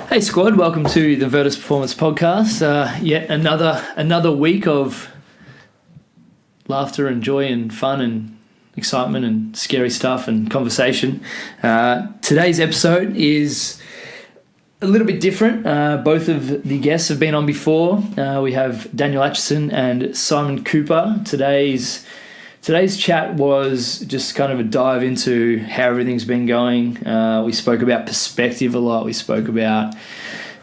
Hey squad, welcome to the Proudest Performance Podcast. Yet another week of laughter and joy and fun and excitement and scary stuff and conversation. Today's episode is a little bit different. Both of the guests have been on before. We have Daniel Aitchison and Simon Cooper. Today's chat was just kind of a dive into how everything's been going. We spoke about perspective a lot. We spoke about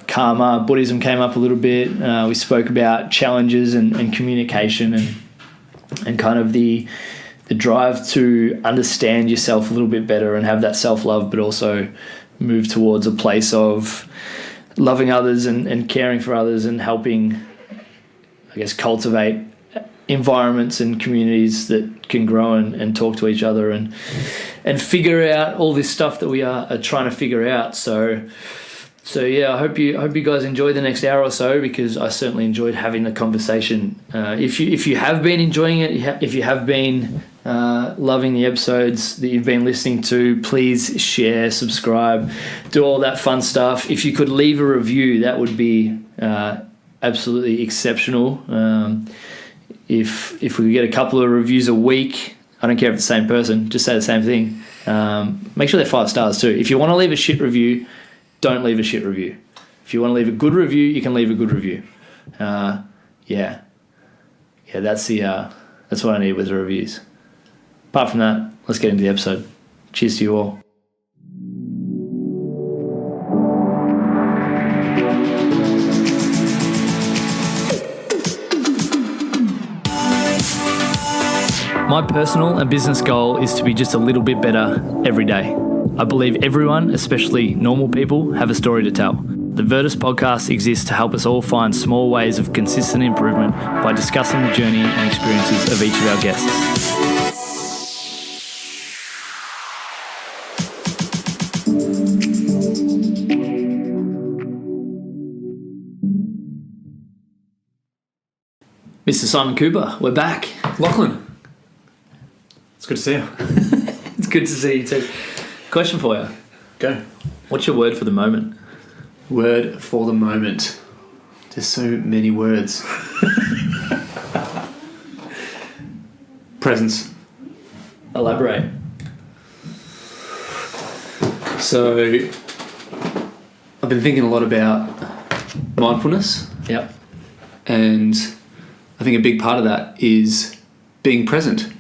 karma. Buddhism came up a little bit. We spoke about challenges and communication and kind of the drive to understand yourself a little bit better and have that self-love, but also move towards a place of loving others and caring for others and helping, I guess, cultivate environments and communities that can grow and talk to each other and figure out all this stuff that we are trying to figure out. So yeah, I hope you guys enjoy the next hour or so, because I certainly enjoyed having the conversation. If you have been enjoying it, if you have been loving the episodes that you've been listening to, please share, subscribe, do all that fun stuff. If you could leave a review, that would be absolutely exceptional. If we could get a couple of reviews a week, I don't care if it's the same person, just say the same thing. Make sure they're 5 stars too. If you want to leave a shit review, don't leave a shit review. If you want to leave a good review, you can leave a good review. Yeah, that's what I need with the reviews. Apart from that, let's get into the episode. Cheers to you all. My personal and business goal is to be just a little bit better every day. I believe everyone, especially normal people, have a story to tell. The Proudest podcast exists to help us all find small ways of consistent improvement by discussing the journey and experiences of each of our guests. Mr. Simon Cooper, we're back. Lachlan. It's good to see you. It's good to see you too. Question for you. Go. What's your word for the moment? Word for the moment. There's so many words. Presence. Elaborate. So, I've been thinking a lot about mindfulness. Yep. And I think a big part of that is being present.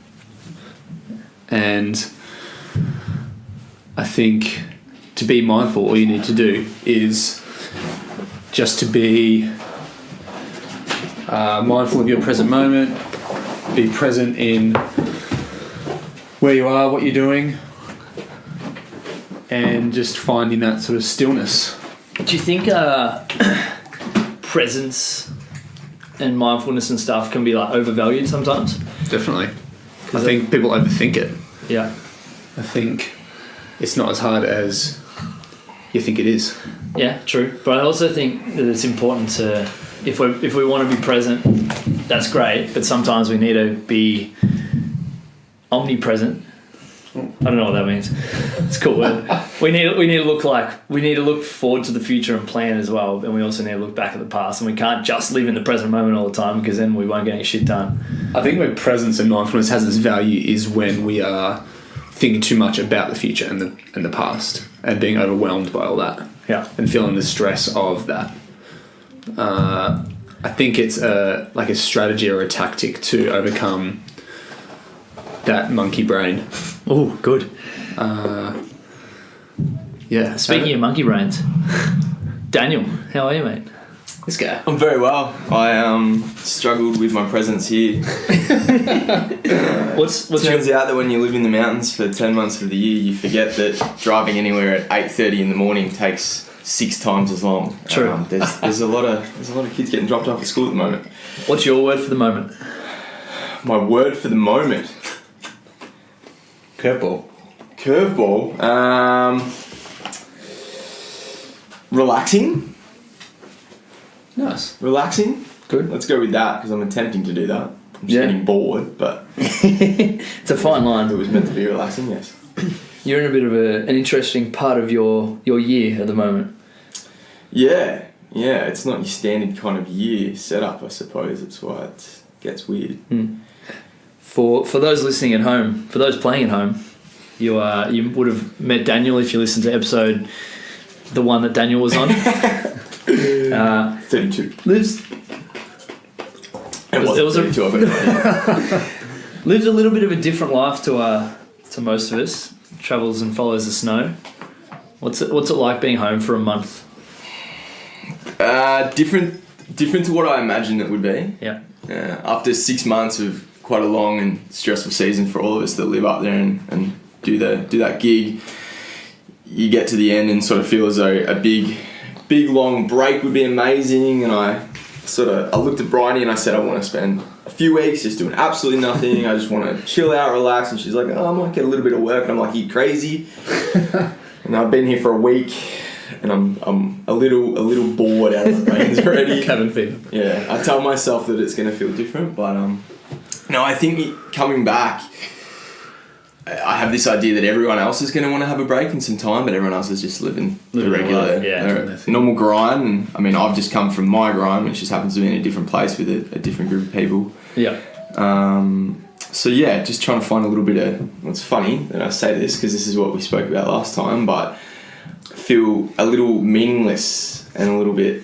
And I think to be mindful, all you need to do is just to be mindful of your present moment, be present in where you are, what you're doing, and just finding that sort of stillness. Do you think presence and mindfulness and stuff can be like overvalued sometimes? Definitely. I think people overthink it. Yeah. I think it's not as hard as you think it is. Yeah, true. But I also think that it's important to, if we want to be present, that's great. But sometimes we need to be omnipresent. I don't know what that means. It's a cool word. We need to look forward to the future and plan as well. And we also need to look back at the past. And we can't just live in the present moment all the time, because then we won't get any shit done. I think where presence and mindfulness has its value is when we are thinking too much about the future and the past and being overwhelmed by all that. Yeah. And feeling the stress of that. I think it's like a strategy or a tactic to overcome that monkey brain. Oh, good. Yeah. Speaking of monkey brains, Daniel, how are you, mate? This guy. I'm very well. I struggled with my presence here. Turns out that when you live in the mountains for 10 months of the year, you forget that driving anywhere at 8:30 in the morning takes 6 times as long. True. There's a lot of kids getting dropped off at school at the moment. What's your word for the moment? My word for the moment. Curveball. Relaxing. Nice. Relaxing. Good. Let's go with that, because I'm attempting to do that. I'm just getting bored, but it's a fine line. It was meant to be relaxing, yes. You're in a bit of an interesting part of your year at the moment. Yeah, it's not your standard kind of year setup, I suppose. That's why it gets weird. For those listening at home, for those playing at home, you would have met Daniel if you listened to episode, the one that Daniel was on. 32. Lives. It was 32, I bet. Lives a little bit of a different life to most of us. Travels and follows the snow. What's it like being home for a month? Different to what I imagined it would be. Yeah. After 6 months of quite a long and stressful season for all of us that live up there and do that gig, you get to the end and sort of feel as though a big long break would be amazing. And I looked at Bryony and I said, I want to spend a few weeks just doing absolutely nothing. I just want to chill out, relax. And she's like, I might get a little bit of work. And I'm like, you crazy? And I've been here for a week and I'm a little bored out of the brains already. Cabin fever. Yeah, I tell myself that it's going to feel different, but no, I think coming back, I have this idea that everyone else is going to want to have a break and some time, but everyone else is just living the regular, normal grind. And I mean, I've just come from my grind, which just happens to be in a different place with a different group of people. Yeah. So yeah, just trying to find a little bit of. It's funny that I say this because this is what we spoke about last time, but I feel a little meaningless and a little bit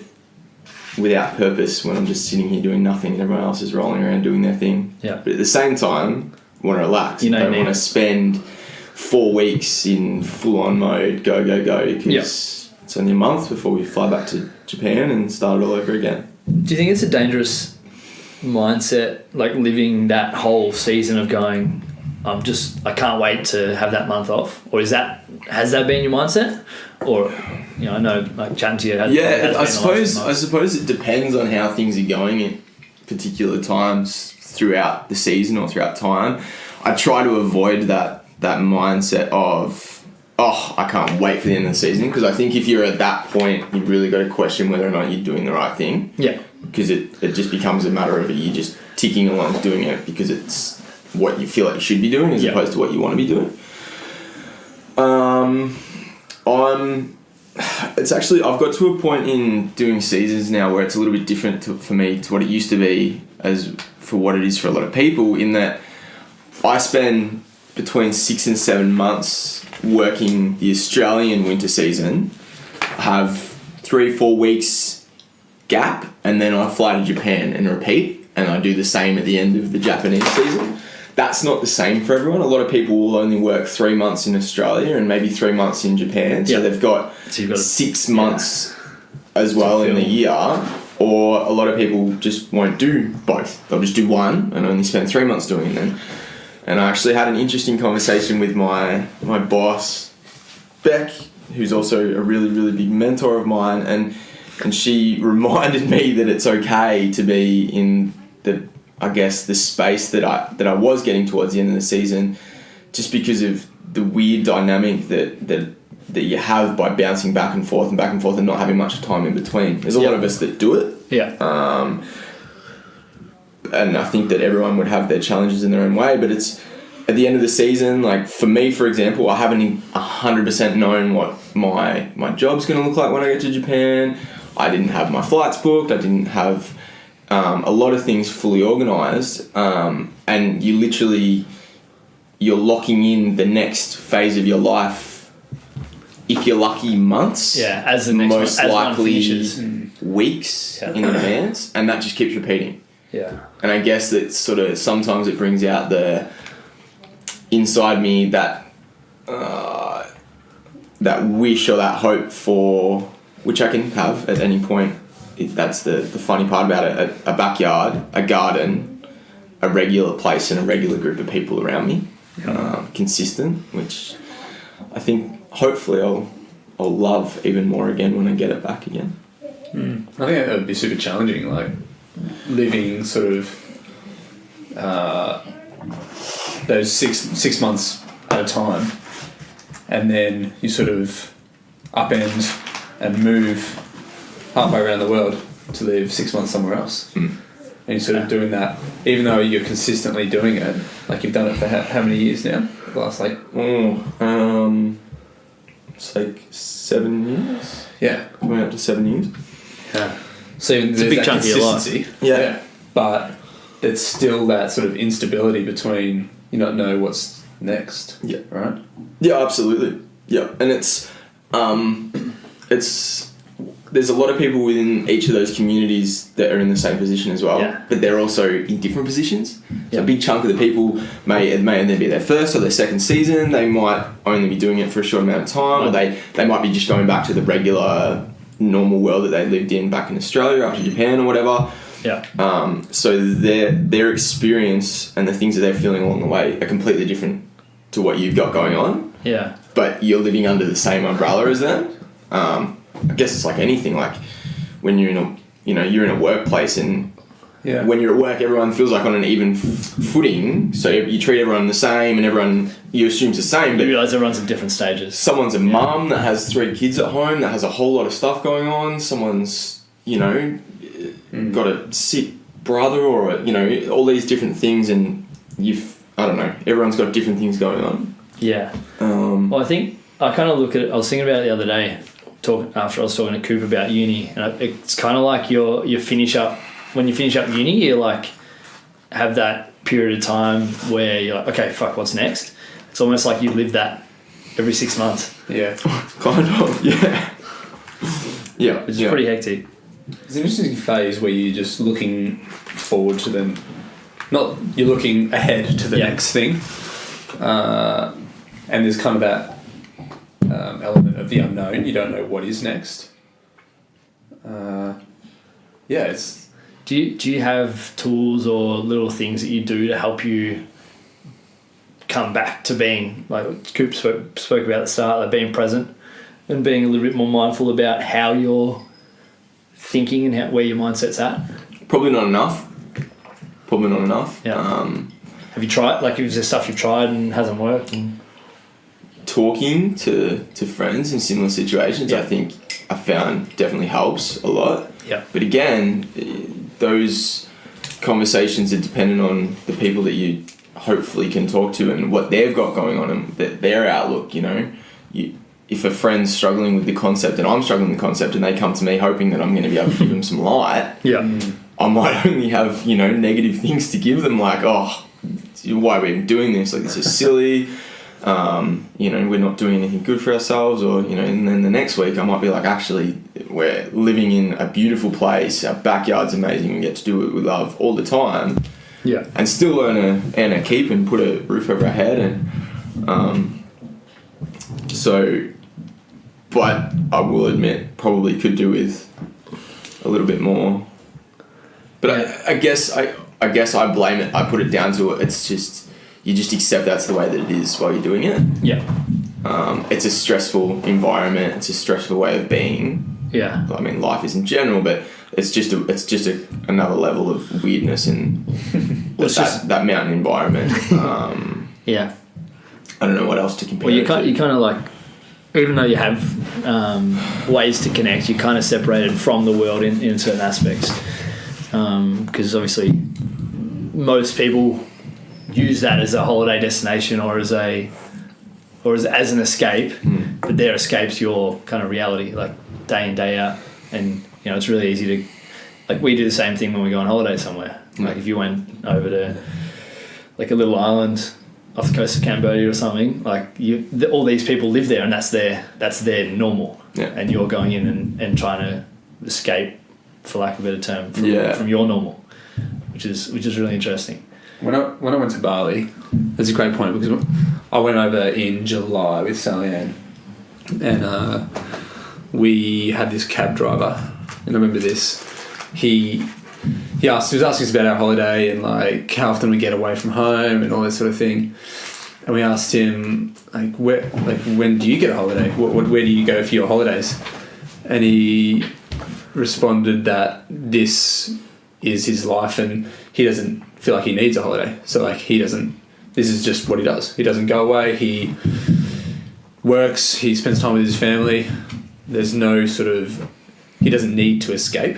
without purpose when I'm just sitting here doing nothing and everyone else is rolling around doing their thing. Yeah. But at the same time, I want to relax. I don't want to spend 4 weeks in full-on mode, go, because it's only a month before we fly back to Japan and start it all over again. Do you think it's a dangerous mindset, like living that whole season of going, I can't wait to have that month off? Or has that been your mindset? Or, I know, like chatting to you. I suppose it depends on how things are going at particular times throughout the season or throughout time. I try to avoid that mindset of, I can't wait for the end of the season, because I think if you're at that point, you've really got to question whether or not you're doing the right thing. Yeah. Because it just becomes a matter of you just ticking along doing it because it's what you feel like you should be doing as opposed to what you want to be doing. I've got to a point in doing seasons now where it's a little bit different for me to what it used to be as for what it is for a lot of people, in that I spend between 6 and 7 months working the Australian winter season, have 3-4 weeks gap, and then I fly to Japan and repeat, and I do the same at the end of the Japanese season. That's not the same for everyone. A lot of people will only work 3 months in Australia and maybe 3 months in Japan. So they've got 6 months as well in the year. Or a lot of people just won't do both. They'll just do one and only spend 3 months doing it. And I actually had an interesting conversation with my boss, Beck, who's also a really, really big mentor of mine. And she reminded me that it's okay to be in the space that I was getting towards the end of the season, just because of the weird dynamic that you have by bouncing back and forth and not having much time in between. There's a lot of us that do it. Yeah. And I think that everyone would have their challenges in their own way, but it's at the end of the season, like for me, for example, I haven't 100% known what my job's going to look like when I get to Japan. I didn't have my flights booked. I didn't have a lot of things fully organised, and you're locking in the next phase of your life. If you're lucky, months. Yeah, as the next most one, as likely weeks in advance, and that just keeps repeating. Yeah, and I guess that sort of sometimes it brings out the inside me that wish or that hope for which I can have at any point. That's the funny part about it. A backyard, a garden, a regular place and a regular group of people around me. Consistent, which I think hopefully I'll love even more again when I get it back again. I think that would be super challenging, like living sort of those six months at a time, and then you sort of upend and move halfway around the world to live 6 months somewhere else. And you're sort of doing that, even though you're consistently doing it. Like you've done it for how many years now? The last it's like 7 years. Yeah. Coming up to 7 years. Yeah. So It's a big chunk of your life. consistency. Yeah. But there's still that sort of instability between you not know what's next. Yeah. Right? Yeah, absolutely. Yeah, and it's there's a lot of people within each of those communities that are in the same position as well, Yeah. but they're also in different positions. So Yeah. a big chunk of the people may then be their first or their second season. They might only be doing it for a short amount of time, or they might be just going back to the regular normal world that they lived in back in Australia after Japan or whatever. Yeah. So their experience and the things that they're feeling along the way are completely different to what you've got going on. Yeah. But you're living under the same umbrella as them. I guess it's like anything. Like when you're in a workplace, and Yeah. when you're at work, everyone feels like on an even footing. So you treat everyone the same, and everyone you assume's the same. You But realise everyone's in different stages. someone's a mum that has 3 kids at home that has a whole lot of stuff going on. Someone's got a sick brother, or all these different things, and I don't know. Everyone's got different things going on. Yeah. Well, I think I kind of look at it. I was thinking about it the other day, after I was talking to Cooper about uni, and it's kind of like you finish up when you finish up uni, you like have that period of time where you're like, okay, fuck, what's next? It's almost like you live that every 6 months, Yeah. Kind of, yeah. Yeah. which is pretty hectic. It's an interesting phase where you're just looking forward to them. Not you're looking ahead to the next thing. And there's kind of that element of the unknown. You don't know what is next. It's... Do you have tools or little things that you do to help you come back to being, like Coop spoke about at the start, like being present and being a little bit more mindful about how you're thinking and where your mindset's at? Probably not enough. Yeah. Have you tried, like, is there stuff you've tried and hasn't worked? Talking to friends in similar situations, I think I found definitely helps a lot. Yeah. But again, those conversations are dependent on the people that you hopefully can talk to and what they've got going on and their outlook, if a friend's struggling with the concept and I'm struggling with the concept and they come to me hoping that I'm going to be able to give them some light, I might only have, negative things to give them, like, oh, why are we even doing this? Like, this is silly. We're not doing anything good for ourselves, or, and then the next week I might be like, actually, we're living in a beautiful place. Our backyard's amazing. We get to do what we love all the time. Yeah. And still earn a keep and put a roof over our head. And, but I will admit, probably could do with a little bit more. But I guess I blame it. I put it down to it. It's just, you just accept that's the way that it is while you're doing it. Yeah. It's a stressful environment. It's a stressful way of being. Yeah. I mean, life is in general, but it's just another level of weirdness in that mountain environment. Yeah. I don't know what else to compare. Well, you it to. kind of like, even though you have ways to connect, you're kind of separated from the world in certain aspects. Because obviously most people use that as a holiday destination or as an escape, but their escape's your kind of reality, like day in, day out. And, it's really easy to, like, we do the same thing when we go on holiday somewhere. Like, if you went over to, like, a little island off the coast of Cambodia or something, like, all these people live there and that's their normal. Yeah. And you're going in and trying to escape, for lack of a better term, from your normal, which is really interesting. When I went to Bali, that's a great point, because I went over in July with Sally Ann, and we had this cab driver, and I remember this. He was asking us about our holiday and like how often we get away from home and all that sort of thing. And we asked him when do you get a holiday? Where do you go for your holidays? And he responded that this is his life and he doesn't feel like he needs a holiday. So like this is just what he does. He doesn't go away. He works. He spends time with his family. There's no he doesn't need to escape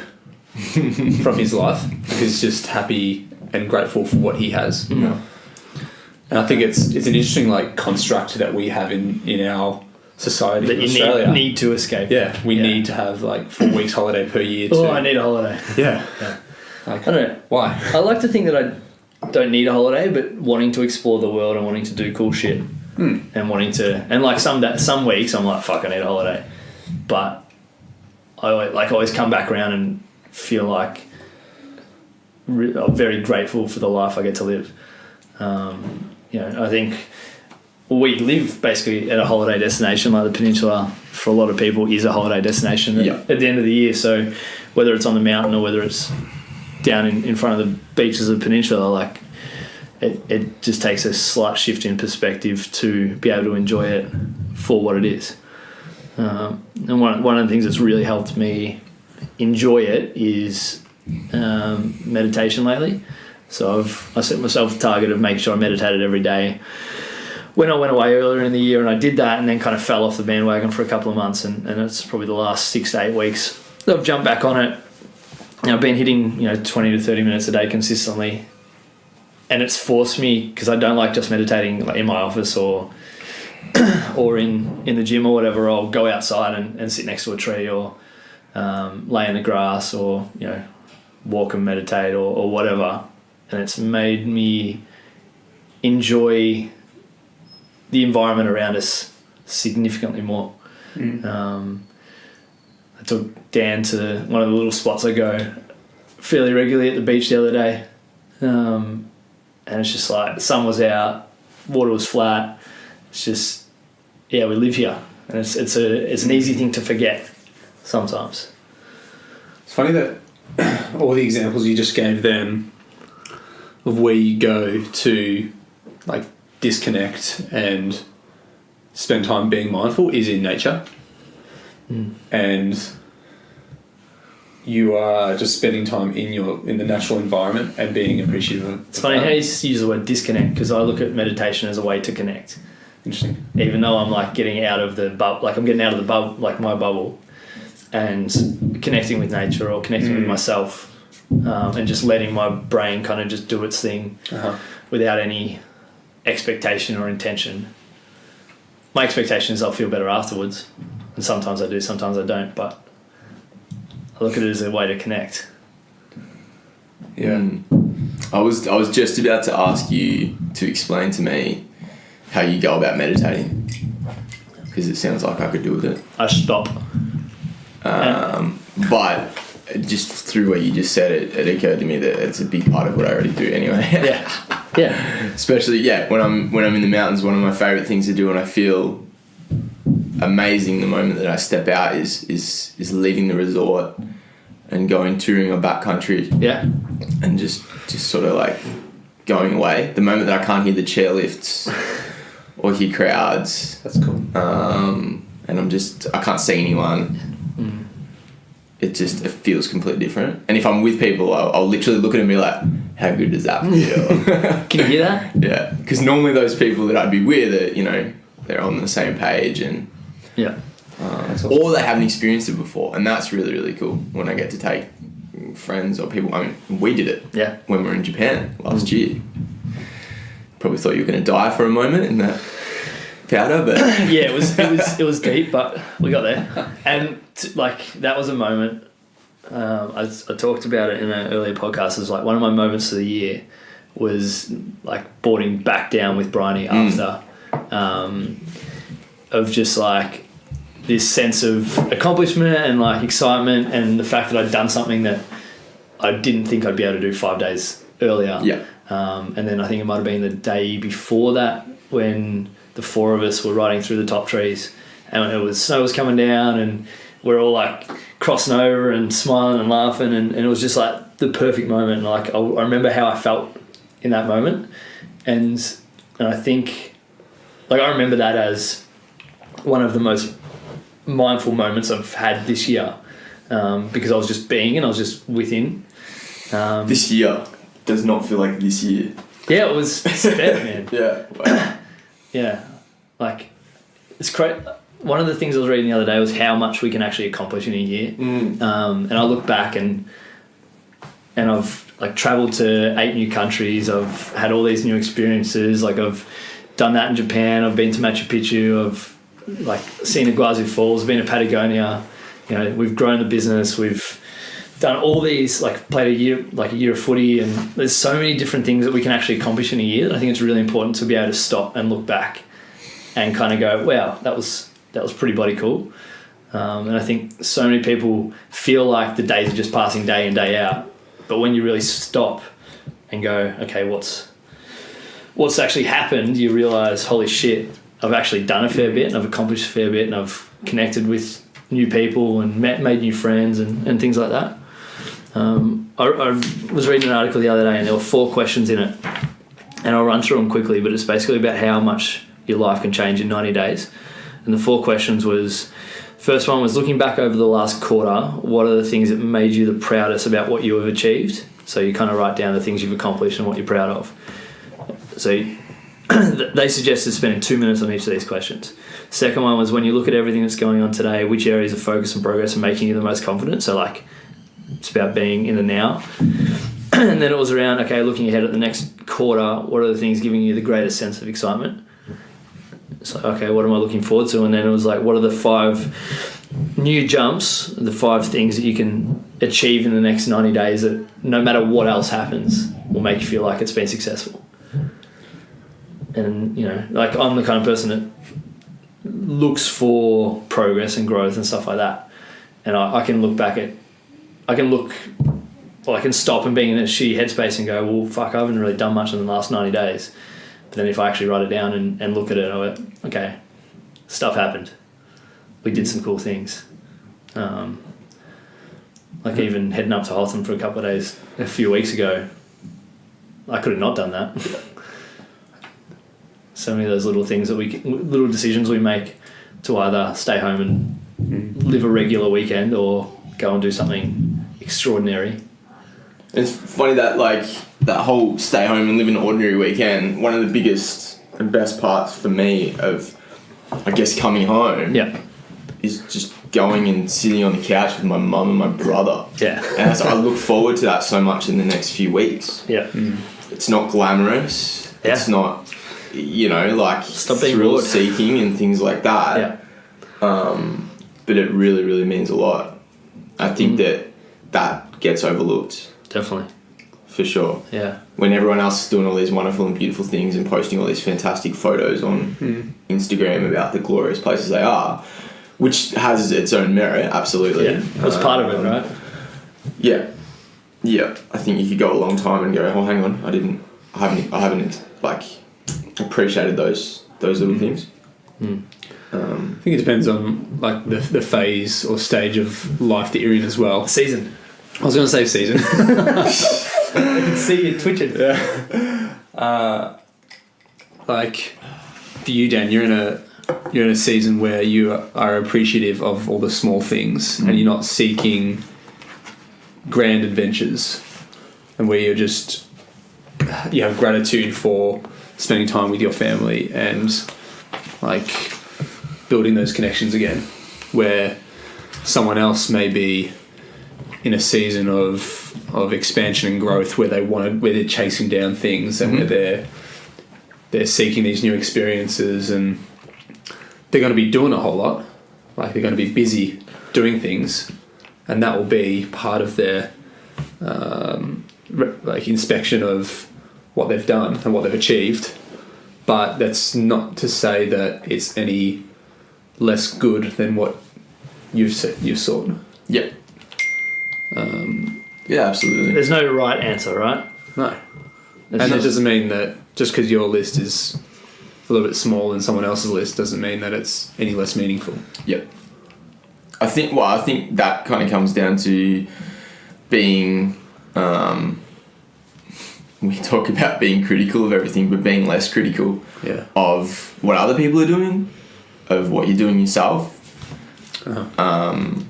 from his life. He's just happy and grateful for what he has. Yeah. And I think it's an interesting like construct that we have in our society that in you Australia. need to escape. Yeah, we need to have like 4 weeks holiday per year. I need a holiday. Yeah. Like, I don't know. Why? I like to think that I don't need a holiday, but wanting to explore the world and wanting to do cool shit and wanting to, and like some weeks I'm like, fuck, I need a holiday, but I always come back around and feel like I'm very grateful for the life I get to live. I think we live basically at a holiday destination. Like the peninsula for a lot of people is a holiday destination at the end of the year. So whether it's on the mountain or whether it's down in front of the beaches of the peninsula, like it just takes a slight shift in perspective to be able to enjoy it for what it is. And one of the things that's really helped me enjoy it is meditation lately. So I set myself a target of making sure I meditated every day. When I went away earlier in the year, and I did that and then kind of fell off the bandwagon for a couple of months, and it's probably the last 6 to 8 weeks that I've jumped back on it. And I've been hitting 20 to 30 minutes a day consistently, and it's forced me, because I don't like just meditating like in my office or in the gym or whatever. I'll go outside and sit next to a tree or lay in the grass or walk and meditate or whatever, and it's made me enjoy the environment around us significantly more. I took Dan to one of the little spots I go fairly regularly at the beach the other day, and it's just like the sun was out, water was flat. It's just, we live here, and it's an easy thing to forget sometimes. It's funny that all the examples you just gave then of where you go to like disconnect and spend time being mindful is in nature. And you are just spending time in the natural environment and being appreciative of It's funny how you use the word disconnect, because I look at meditation as a way to connect. Interesting. Even though I'm like getting out of the bubble, like I'm getting out of the bubble, like my bubble, and connecting with nature or connecting with myself, and just letting my brain kind of just do its thing without any expectation or intention. My expectation is I'll feel better afterwards, and sometimes I do, sometimes I don't, but I look at it as a way to connect. Yeah. I was just about to ask you to explain to me how you go about meditating, because it sounds like I could do with it. I stop. But just through what you just said, it occurred to me that it's a big part of what I already do anyway. Yeah. Especially when I'm in the mountains, one of my favourite things to do, and I feel amazing the moment that I step out is leaving the resort and going touring a backcountry. Yeah. And just sort of like going away. The moment that I can't hear the chairlifts or hear crowds. That's cool. And I can't see anyone. It feels completely different. And if I'm with people, I'll literally look at them and be like, how good does that feel? Can you hear that? Yeah. Because normally those people that I'd be with are, they're on the same page and... Yeah. Or they haven't experienced it before. And that's really, really cool when I get to take friends or people. I mean, we did it when we were in Japan last year. Probably thought you were going to die for a moment in that powder, but... Yeah, it was deep, but we got there. And that was a moment. I talked about it in an earlier podcast. It was like one of my moments of the year was like boarding back down with Bryony after, of just like this sense of accomplishment and like excitement, and the fact that I'd done something that I didn't think I'd be able to do 5 days earlier. Yeah. And then I think it might have been the day before that when the four of us were riding through the top trees, and snow was coming down, and we're all like crossing over and smiling and laughing, and it was just like the perfect moment. And like I remember how I felt in that moment, and I think like I remember that as one of the most mindful moments I've had this year, because I was just being and I was just within. This year does not feel like this year. Yeah, it was fair, man. Yeah. Wow. Yeah, like it's great. One of the things I was reading the other day was how much we can actually accomplish in a year. And I look back and I've like traveled to 8 new countries. I've had all these new experiences. Like I've done that in Japan. I've been to Machu Picchu. I've like seen Iguazu Falls, been to Patagonia. You know, we've grown the business. We've done all these, like played a year of footy, and there's so many different things that we can actually accomplish in a year. I think it's really important to be able to stop and look back and kind of go, wow, that was pretty bloody cool. And I think so many people feel like the days are just passing day in, day out. But when you really stop and go, okay, what's actually happened, you realise, holy shit, I've actually done a fair bit and I've accomplished a fair bit and I've connected with new people and made new friends and things like that. I was reading an article the other day and there were 4 questions in it, and I'll run through them quickly, but it's basically about how much your life can change in 90 days. And the 4 questions was, first one was, looking back over the last quarter, what are the things that made you the proudest about what you have achieved? So you kind of write down the things you've accomplished and what you're proud of. So they suggested spending 2 minutes on each of these questions. Second one was, when you look at everything that's going on today, which areas of focus and progress are making you the most confident? So like, it's about being in the now. And then it was around, okay, looking ahead at the next quarter, what are the things giving you the greatest sense of excitement? So, okay, what am I looking forward to? And then it was like, what are the 5 new jumps, the 5 things that you can achieve in the next 90 days that no matter what else happens will make you feel like it's been successful? And, you know, like I'm the kind of person that looks for progress and growth and stuff like that. And I can look back at, I can stop and be in a shitty headspace and go, well, fuck, I haven't really done much in the last 90 days. But then if I actually write it down and look at it, I went, okay, stuff happened. We did some cool things. Like even heading up to Hotham for a couple of days a few weeks ago, I could have not done that. So many of those little things little decisions we make to either stay home and live a regular weekend or go and do something extraordinary. It's funny that like that whole stay home and live an ordinary weekend, one of the biggest and best parts for me of, I guess, coming home is just going and sitting on the couch with my mum and my brother. Yeah. And I look forward to that so much in the next few weeks. Yeah. It's not glamorous. Yeah. It's not, you know, like thrill seeking and things like that. Yeah. But it really, really means a lot. I think that gets overlooked. Definitely. For sure. Yeah. When everyone else is doing all these wonderful and beautiful things and posting all these fantastic photos on Instagram about the glorious places they are, which has its own merit, absolutely. Yeah, that's part of it, right? Yeah. Yeah. I think you could go a long time and go, oh, hang on, I haven't like appreciated those little things. I think it depends on like the phase or stage of life that you're in as well. Season. I was going to say season. I can see you twitching. Yeah. Like for you, Dan, you're in a season where you are appreciative of all the small things and you're not seeking grand adventures, and where you have gratitude for spending time with your family and like building those connections again, where someone else may be in a season of expansion and growth where they're chasing down things and where they're seeking these new experiences, and they're going to be doing a whole lot, like they're going to be busy doing things, and that will be part of their like inspection of what they've done and what they've achieved. But that's not to say that it's any less good than what you've sought. Yep. Yeah, absolutely. There's no right answer, right? No. And that doesn't mean that just because your list is a little bit small than someone else's list doesn't mean that it's any less meaningful. Yep. I think that kind of comes down to being, we talk about being critical of everything, but being less critical of what other people are doing, of what you're doing yourself, and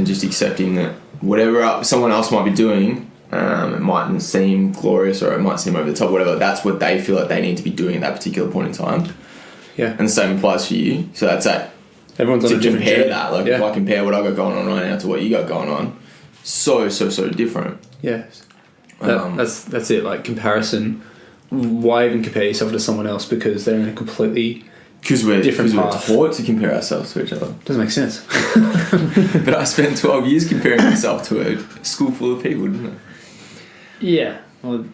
just accepting that whatever someone else might be doing, it mightn't seem glorious or it might seem over the top, whatever, that's what they feel like they need to be doing at that particular point in time. Yeah. And the same applies for you. So that's that. Everyone's on a different compare journey. That. Like if I compare what I got going on right now to what you got going on, so different. Yeah. That's it, like comparison. Why even compare yourself to someone else? Because they're in a completely Because we're different path. taught to compare ourselves to each other. Doesn't make sense. But I spent 12 years comparing myself to a school full of people, didn't I? Yeah. Well,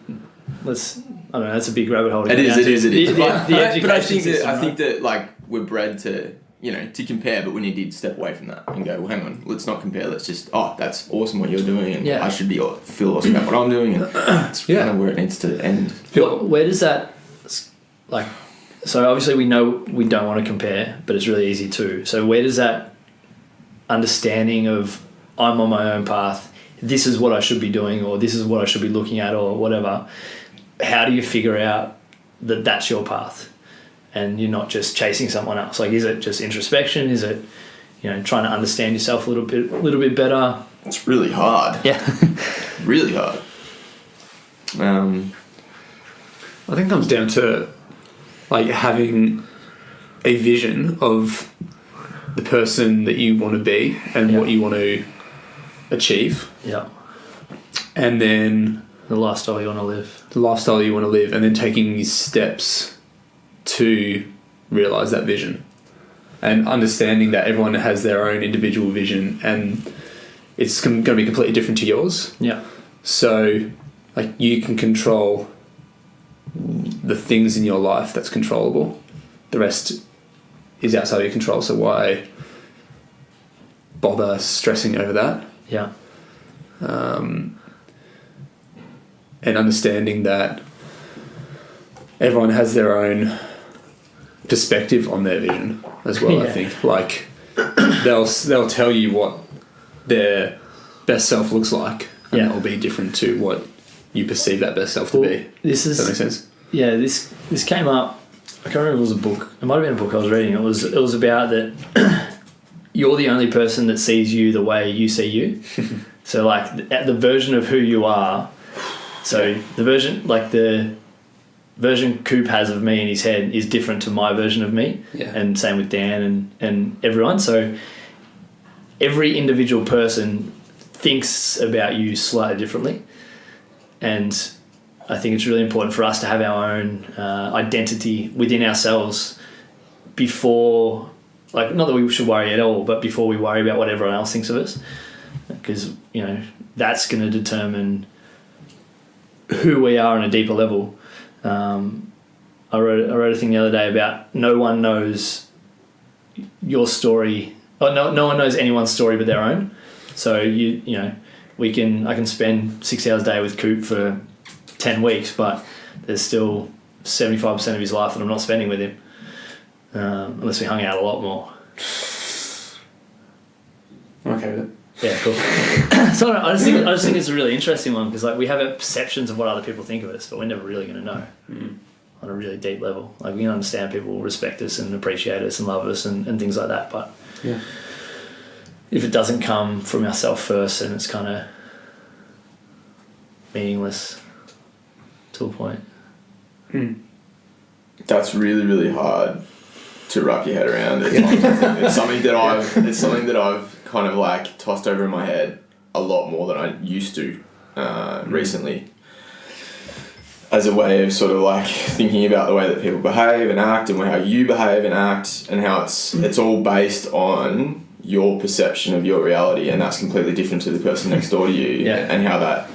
I don't know. That's a big rabbit hole. It is. But I think system, that like we're bred to, to compare, but we need to step away from that and go, well, hang on, let's not compare. Let's just, that's awesome what you're doing, and I should feel awesome about what I'm doing, and that's kind of where it needs to end. Where does that, like, so obviously we know we don't want to compare, but it's really easy to. So where does that understanding of I'm on my own path, this is what I should be doing, or this is what I should be looking at, or whatever, how do you figure out that that's your path and you're not just chasing someone else? Like, is it just introspection? Is it, trying to understand yourself a little bit better? It's really hard. Yeah. Really hard. I think it comes down to like having a vision of the person that you want to be and what you want to achieve. Yeah. And then the lifestyle you want to live. The lifestyle you want to live, and then taking these steps to realise that vision. And understanding that everyone has their own individual vision and it's going to be completely different to yours. Yeah. So, like, you can control the things in your life that's controllable. The rest is outside of your control, so why bother stressing over that? Yeah. And understanding that everyone has their own perspective on their vision as well. I think, like, they'll tell you what their best self looks like, and that will be different to what you perceive that best self to be. Does that make sense? Yeah, this came up. I can't remember if it was a book. It might have been a book I was reading. It was about that you're the only person that sees you the way you see you. So, like, the version of who you are. So the version Coop has of me in his head is different to my version of me. Yeah. And same with Dan and everyone. So every individual person thinks about you slightly differently. And I think it's really important for us to have our own identity within ourselves before, like, not that we should worry at all, but before we worry about what everyone else thinks of us. Because, that's going to determine who we are on a deeper level. I wrote a thing the other day about no one knows your story, or no one knows anyone's story but their own. So I can spend 6 hours a day with Coop for 10 weeks, but there's still 75% of his life that I'm not spending with him, unless we hung out a lot more. I'm okay with it. Yeah, cool. So I just think it's a really interesting one, because, like, we have our perceptions of what other people think of us, but we're never really going to know on a really deep level. Like, we can understand people respect us and appreciate us and love us and things like that, but if it doesn't come from ourselves first, then it's kind of meaningless to a point. That's really, really hard to wrap your head around at times. I think it's something that I've kind of, like, tossed over in my head a lot more than I used to recently, as a way of sort of, like, thinking about the way that people behave and act, and how you behave and act, and how it's all based on your perception of your reality, and that's completely different to the person next door to you, and how that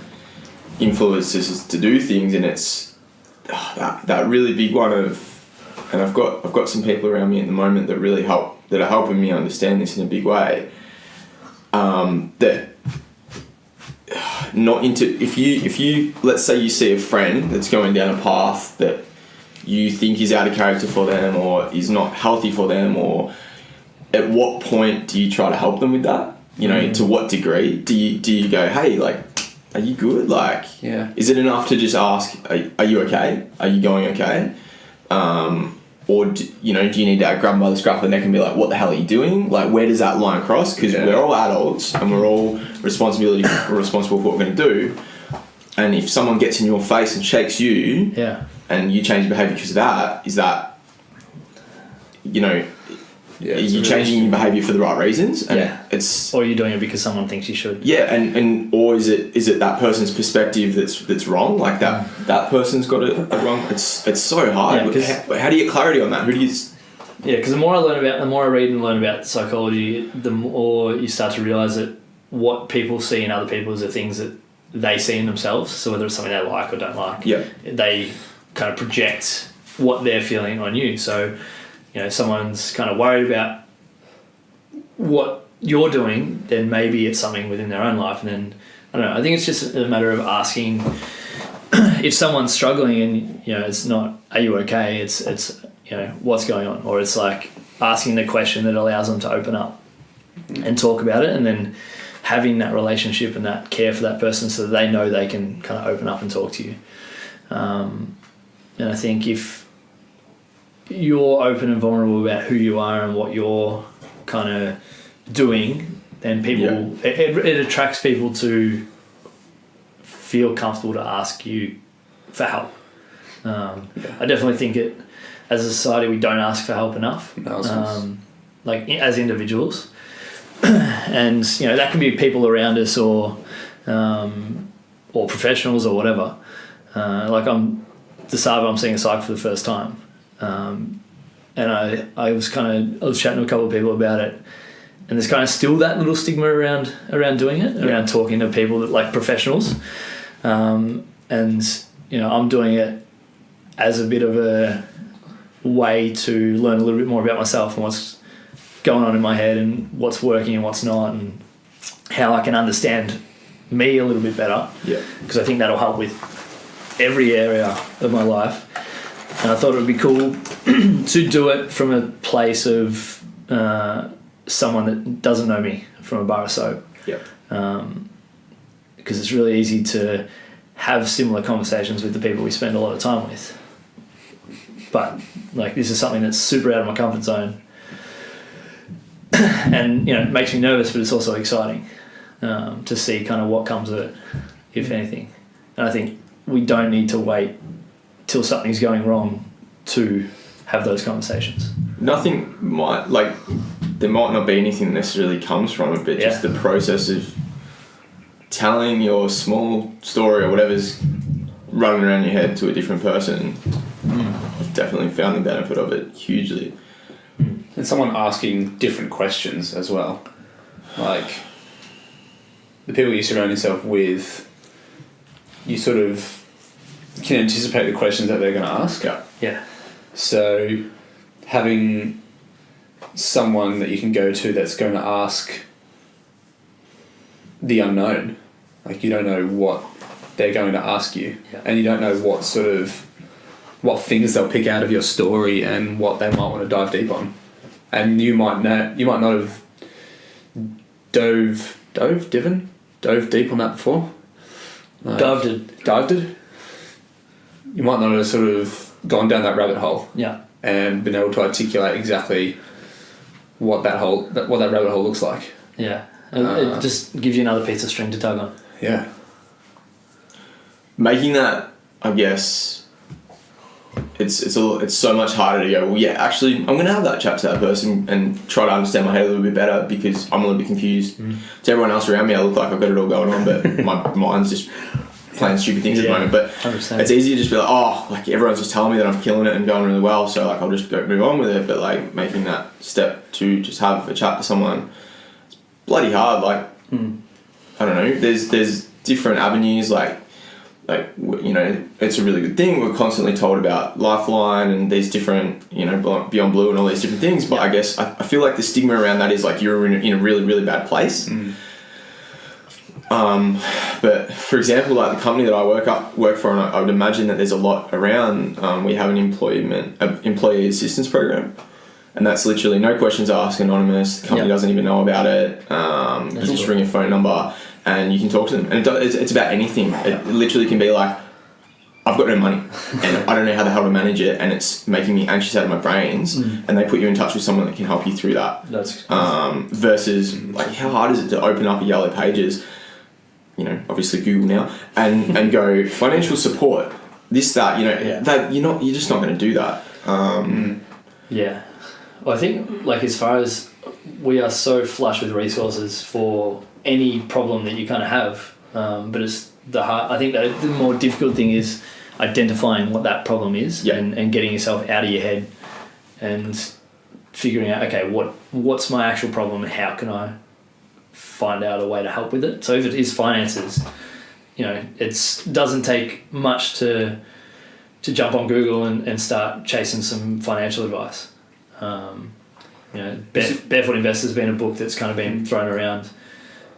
influences us to do things. And it's that really big one of, and I've got some people around me at the moment that really are helping me understand this in a big way. That not into, if you let's say you see a friend that's going down a path that you think is out of character for them, or is not healthy for them, or at what point do you try to help them with that? To what degree do you go, hey, like, are you good? Like, is it enough to just ask, are you okay? Are you going okay? Or do you need to grab them by the scruff of the neck and be like, what the hell are you doing? Like, where does that line cross? Because we're all adults and we're all responsible for what we're going to do. And if someone gets in your face and shakes you, and you change behaviour because of that, is that, are you changing your behaviour for the right reasons? And or are you doing it because someone thinks you should? Yeah, and or is it that person's perspective that's wrong? Like that person's got it wrong. It's so hard. How do you get clarity on that? Yeah, because the more I read and learn about psychology, the more you start to realise that what people see in other people is the things that they see in themselves. So whether it's something they like or don't like, they kind of project what they're feeling on you. So, if someone's kind of worried about what you're doing, then maybe it's something within their own life. And then, I don't know, I think it's just a matter of asking if someone's struggling and, it's not, are you okay? It's what's going on? Or it's like asking the question that allows them to open up and talk about it, and then having that relationship and that care for that person so that they know they can kind of open up and talk to you. And I think if you're open and vulnerable about who you are and what you're kind of doing, then people it attracts people to feel comfortable to ask you for help. I definitely think as a society we don't ask for help enough, like as individuals. And that can be people around us or professionals or whatever. Like I'm seeing a psych for the first time, and I was chatting to a couple of people about it, and there's kind of still that little stigma around doing it, around talking to people that like professionals, and I'm doing it as a bit of a way to learn a little bit more about myself and what's going on in my head and what's working and what's not, and how I can understand me a little bit better. Yeah. Because I think that'll help with every area of my life. And I thought it would be cool to do it from a place of someone that doesn't know me from a bar of soap. Yeah. Because it's really easy to have similar conversations with the people we spend a lot of time with. But like this is something that's super out of my comfort zone. And it makes me nervous, but it's also exciting to see kind of what comes of it, if anything. And I think we don't need to wait till something's going wrong to have those conversations. There might not be anything that necessarily comes from it, but just the process of telling your small story or whatever's running around your head to a different person. I've definitely found the benefit of it hugely. And someone asking different questions as well. Like, the people you surround yourself with, you sort of can anticipate the questions that they're going to ask. Yeah. So, having someone that you can go to that's going to ask the unknown. Like, you don't know what they're going to ask you. Yeah. And you don't know what things they'll pick out of your story and what they might want to dive deep on. And you might not have dove deep on that before. Dived it. You might not have sort of gone down that rabbit hole. Yeah. And been able to articulate exactly what that rabbit hole looks like. Yeah. It just gives you another piece of string to tug on. Yeah. Making that, I guess, it's so much harder to go, well, yeah, actually, I'm going to have that chat to that person and try to understand my head a little bit better because I'm a little bit confused. To everyone else around me, I look like I've got it all going on, but my mind's just playing stupid things at the moment. But 100%. It's easy to just be like, everyone's just telling me that I'm killing it and going really well, so I'll just move on with it. But like making that step to just have a chat to someone, it's bloody hard. I don't know. There's different avenues. It's a really good thing. We're constantly told about Lifeline and these different, Beyond Blue and all these different things. But I guess I feel like the stigma around that is like you're in a really, really bad place. But for example, like the company that I work for, and I would imagine that there's a lot around. We have an employee assistance program, and that's literally no questions asked, anonymous. The company doesn't even know about it. You just ring your phone number and you can talk to them, and it's about anything. It literally can be like, I've got no money and I don't know how the hell to manage it, and it's making me anxious out of my brains. And they put you in touch with someone that can help you through that. Versus like, how hard is it to open up a Yellow Pages, obviously Google now, and go financial support, this, that, that you're just not going to do that. Yeah. Well, I think like as far as we are so flush with resources for any problem that you kind of have, but it's I think that the more difficult thing is identifying what that problem is and getting yourself out of your head and figuring out, okay, what's my actual problem and how can I find out a way to help with it. So if it is finances, it doesn't take much to jump on Google and start chasing some financial advice. Barefoot Investor's been a book that's kind of been thrown around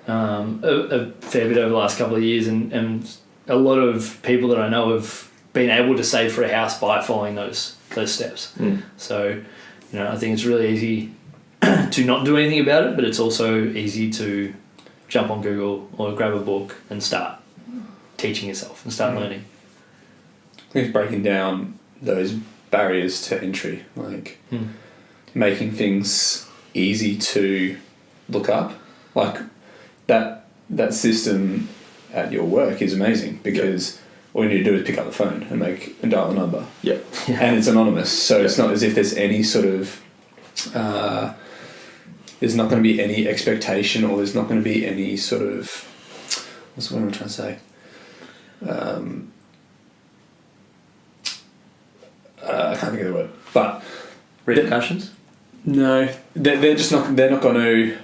a fair bit over the last couple of years, and a lot of people that I know have been able to save for a house by following those steps. So I think it's really easy to not do anything about it, but it's also easy to jump on Google or grab a book and start teaching yourself and start learning. I think it's breaking down those barriers to entry, like making things easy to look up. Like that system at your work is amazing because all you need to do is pick up the phone and dial a number. Yeah. And it's anonymous, so it's not as if there's any sort of there's not going to be any expectation, or there's not going to be any sort of, what's the word I'm trying to say? I can't think of the word, but Repercussions? No, they're just not. They're not going to.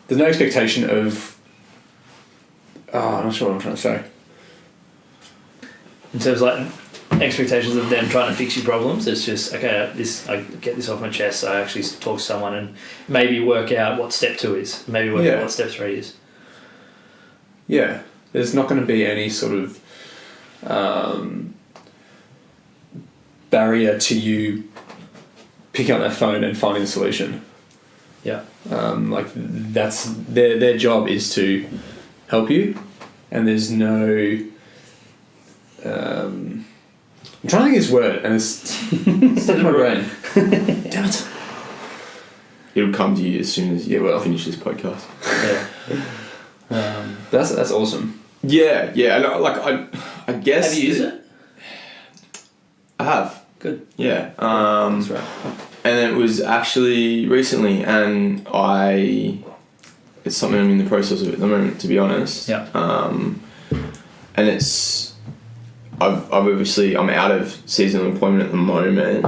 There's no expectation of. I'm not sure what I'm trying to say. In terms of like expectations of them trying to fix your problems, it's just, okay, I get this off my chest, so I actually talk to someone and maybe work out what step 2 is, maybe work out what step 3 is. Yeah, there's not going to be any sort of barrier to you picking up that phone and finding a solution. Yeah. Like that's their job is to help you, and there's no. I'm trying to think of this word, and it's stuck in my brain. Damn it! It'll come to you as soon as you finish this podcast. Yeah. That's awesome. Yeah. I guess. Have you used it? I have. Good. Yeah. That's right. And it was actually recently, and it's something I'm in the process of at the moment, to be honest. Yeah. And I'm out of seasonal employment at the moment,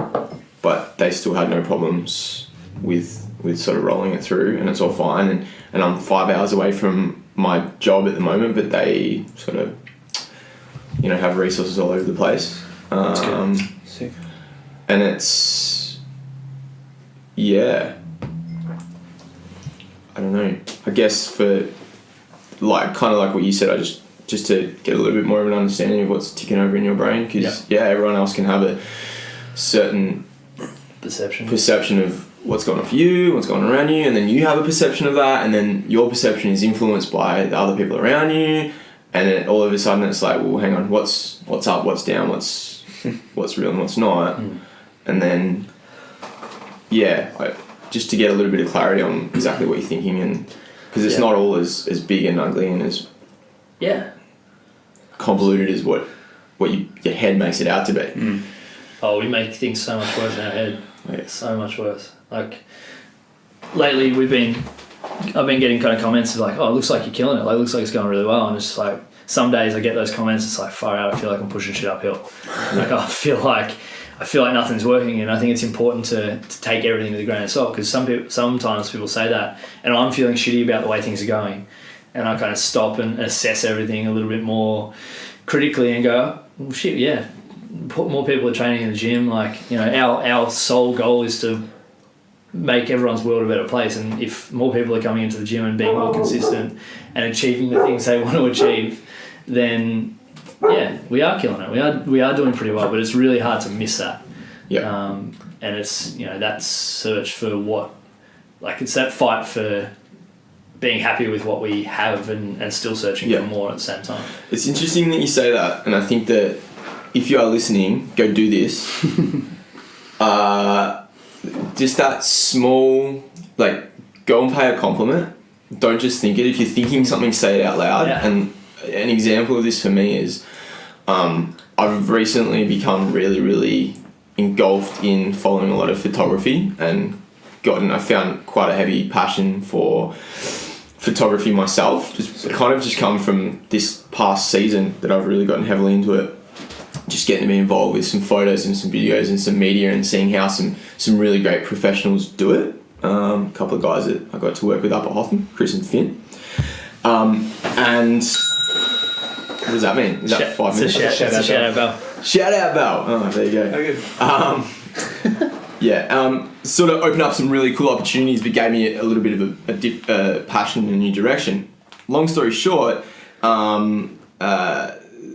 but they still had no problems with sort of rolling it through, and it's all fine. And I'm 5 hours away from my job at the moment, but they sort of, have resources all over the place. That's good. Sick. And it's, yeah, I don't know. I guess for kind of like what you said, I just to get a little bit more of an understanding of what's ticking over in your brain, because everyone else can have a certain perception of what's going on for you, what's going on around you, and then you have a perception of that, and then your perception is influenced by the other people around you, and then all of a sudden it's like, well, hang on, what's up, what's down, what's real and what's not, and then just to get a little bit of clarity on exactly what you're thinking, and because it's not all as big and ugly and as convoluted as what your head makes it out to be. Oh, we make things so much worse in our head. So much worse. Like lately I've been getting kind of comments of like, oh, it looks like you're killing it, like it looks like it's going really well, and it's just like some days I get those comments, it's like, far out, I feel like I'm pushing shit uphill. Like I feel like nothing's working, and I think it's important to take everything with a grain of salt, because sometimes people say that, and I'm feeling shitty about the way things are going, and I kind of stop and assess everything a little bit more critically and go, well, shit, yeah, more people are training in the gym. Like, our sole goal is to make everyone's world a better place, and if more people are coming into the gym and being more consistent and achieving the things they want to achieve, then we are killing it. We are doing pretty well, but it's really hard to miss that. And it's that search for what, like, it's that fight for being happy with what we have and still searching for more at the same time. It's interesting that you say that, and I think that if you are listening, go do this. Just that small, like, go and pay a compliment. Don't just think it. If you're thinking something, say it out loud. And an example of this for me is I've recently become really, really engulfed in following a lot of photography, and I found quite a heavy passion for photography myself. Just come from this past season that I've really gotten heavily into it. just getting to be involved with some photos and some videos and some media and seeing how some really great professionals do it. A couple of guys that I got to work with up at Hotham, Chris and Finn. And what does that mean? Is that 5 minutes? It's a shout out bell. Shout out, Bell. Oh, there you go. Okay. Sort of opened up some really cool opportunities, but gave me a little bit of a passion in a new direction. Long story short,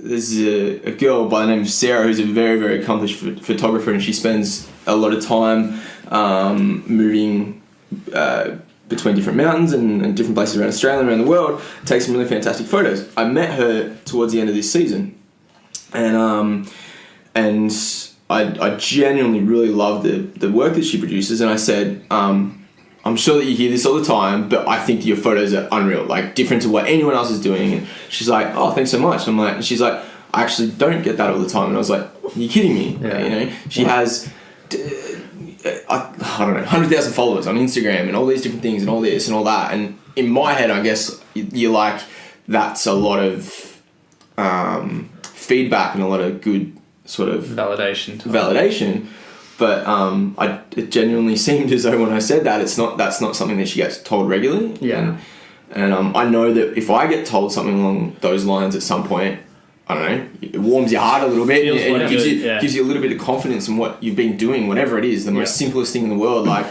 there's a girl by the name of Sarah who's a very, very accomplished photographer, and she spends a lot of time moving between different mountains and different places around Australia and around the world, takes some really fantastic photos. I met her towards the end of this season, and I genuinely really love the work that she produces, and I said, I'm sure that you hear this all the time, but I think your photos are unreal, like different to what anyone else is doing. And she's like, oh, thanks so much. I'm like, and she's like, I actually don't get that all the time. And I was like, are you kidding me? Yeah. You know, she has, I don't know, 100,000 followers on Instagram and all these different things and all this and all that. And in my head, I guess you're like, that's a lot of feedback and a lot of good sort of validation. But it genuinely seemed as though when I said that, that's not something that she gets told regularly. Yeah. And I know that if I get told something along those lines at some point, I don't know, it warms your heart a little bit. And it gives you a little bit of confidence in what you've been doing, whatever it is, the most simplest thing in the world. Like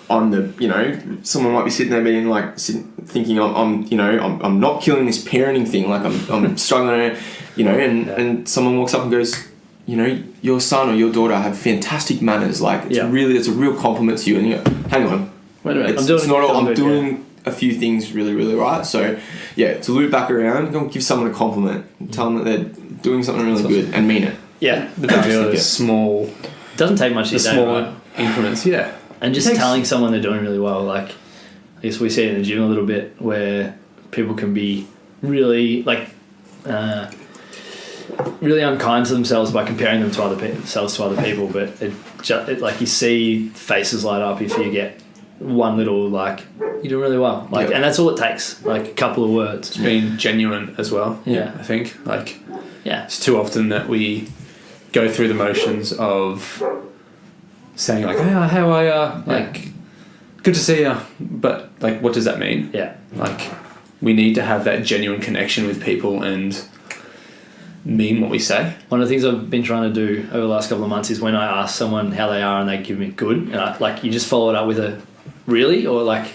someone might be sitting there being like thinking I'm not killing this parenting thing. Like I'm struggling, and someone walks up and goes, your son or your daughter have fantastic manners. Like it's a real compliment to you. And you go, hang on, wait a minute, I'm doing a few things really, really right. So to loop back around, go give someone a compliment, tell them that they're doing something really good and mean it. Yeah, the value of small. Doesn't take much. The small increments. Yeah, and just telling someone they're doing really well. Like I guess we see it in the gym a little bit, where people can be really really unkind to themselves by comparing them to other people, but it like you see faces light up if you get one little like you do really well, like, and that's all it takes, like a couple of words. It's being genuine as well. Yeah, I think it's too often that we go through the motions of saying like, "Hey, how are you?" Like, "Good to see you," but like, what does that mean? Yeah, like we need to have that genuine connection with people and mean what we say. One of the things I've been trying to do over the last couple of months is when I ask someone how they are and they give me good, and you just follow it up with a really, or like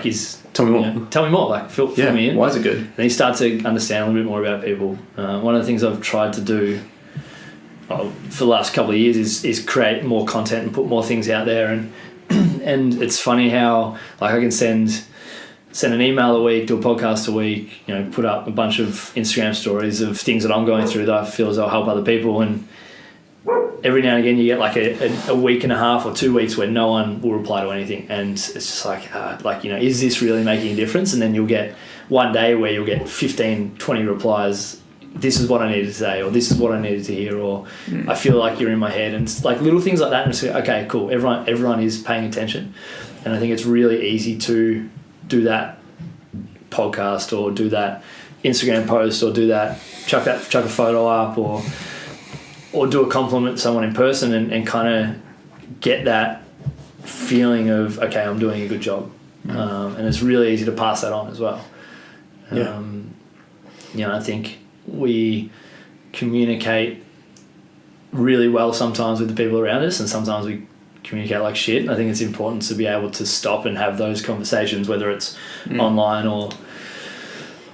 is tell me more. Tell me more. Like fill me in. Why is it good? And you start to understand a little bit more about people. One of the things I've tried to do for the last couple of years is create more content and put more things out there, and it's funny how like I can send an email a week, do a podcast a week, put up a bunch of Instagram stories of things that I'm going through that I feel as I'll help other people, and every now and again you get like a week and a half or 2 weeks where no one will reply to anything, and it's just like is this really making a difference? And then you'll get one day where you'll get 15, 20 replies, this is what I needed to say, or this is what I needed to hear, or I feel like you're in my head, and it's like little things like that, and it's like, okay, cool, everyone is paying attention. And I think it's really easy to do that podcast or do that Instagram post or do that chuck a photo up or do a compliment to someone in person and kind of get that feeling of, okay, I'm doing a good job. And it's really easy to pass that on as well. I think we communicate really well sometimes with the people around us, and sometimes we communicate like shit. I think it's important to be able to stop and have those conversations, whether it's online or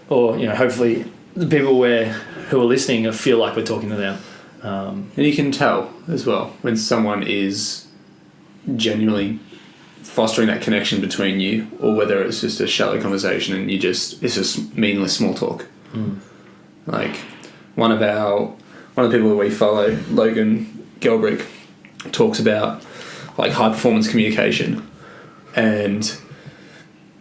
hopefully the people who are listening feel like we're talking to them. And you can tell as well when someone is genuinely fostering that connection between you, or whether it's just a shallow conversation and it's just meaningless small talk. Like one of the people that we follow, Logan Gelbrick, talks about like high performance communication, and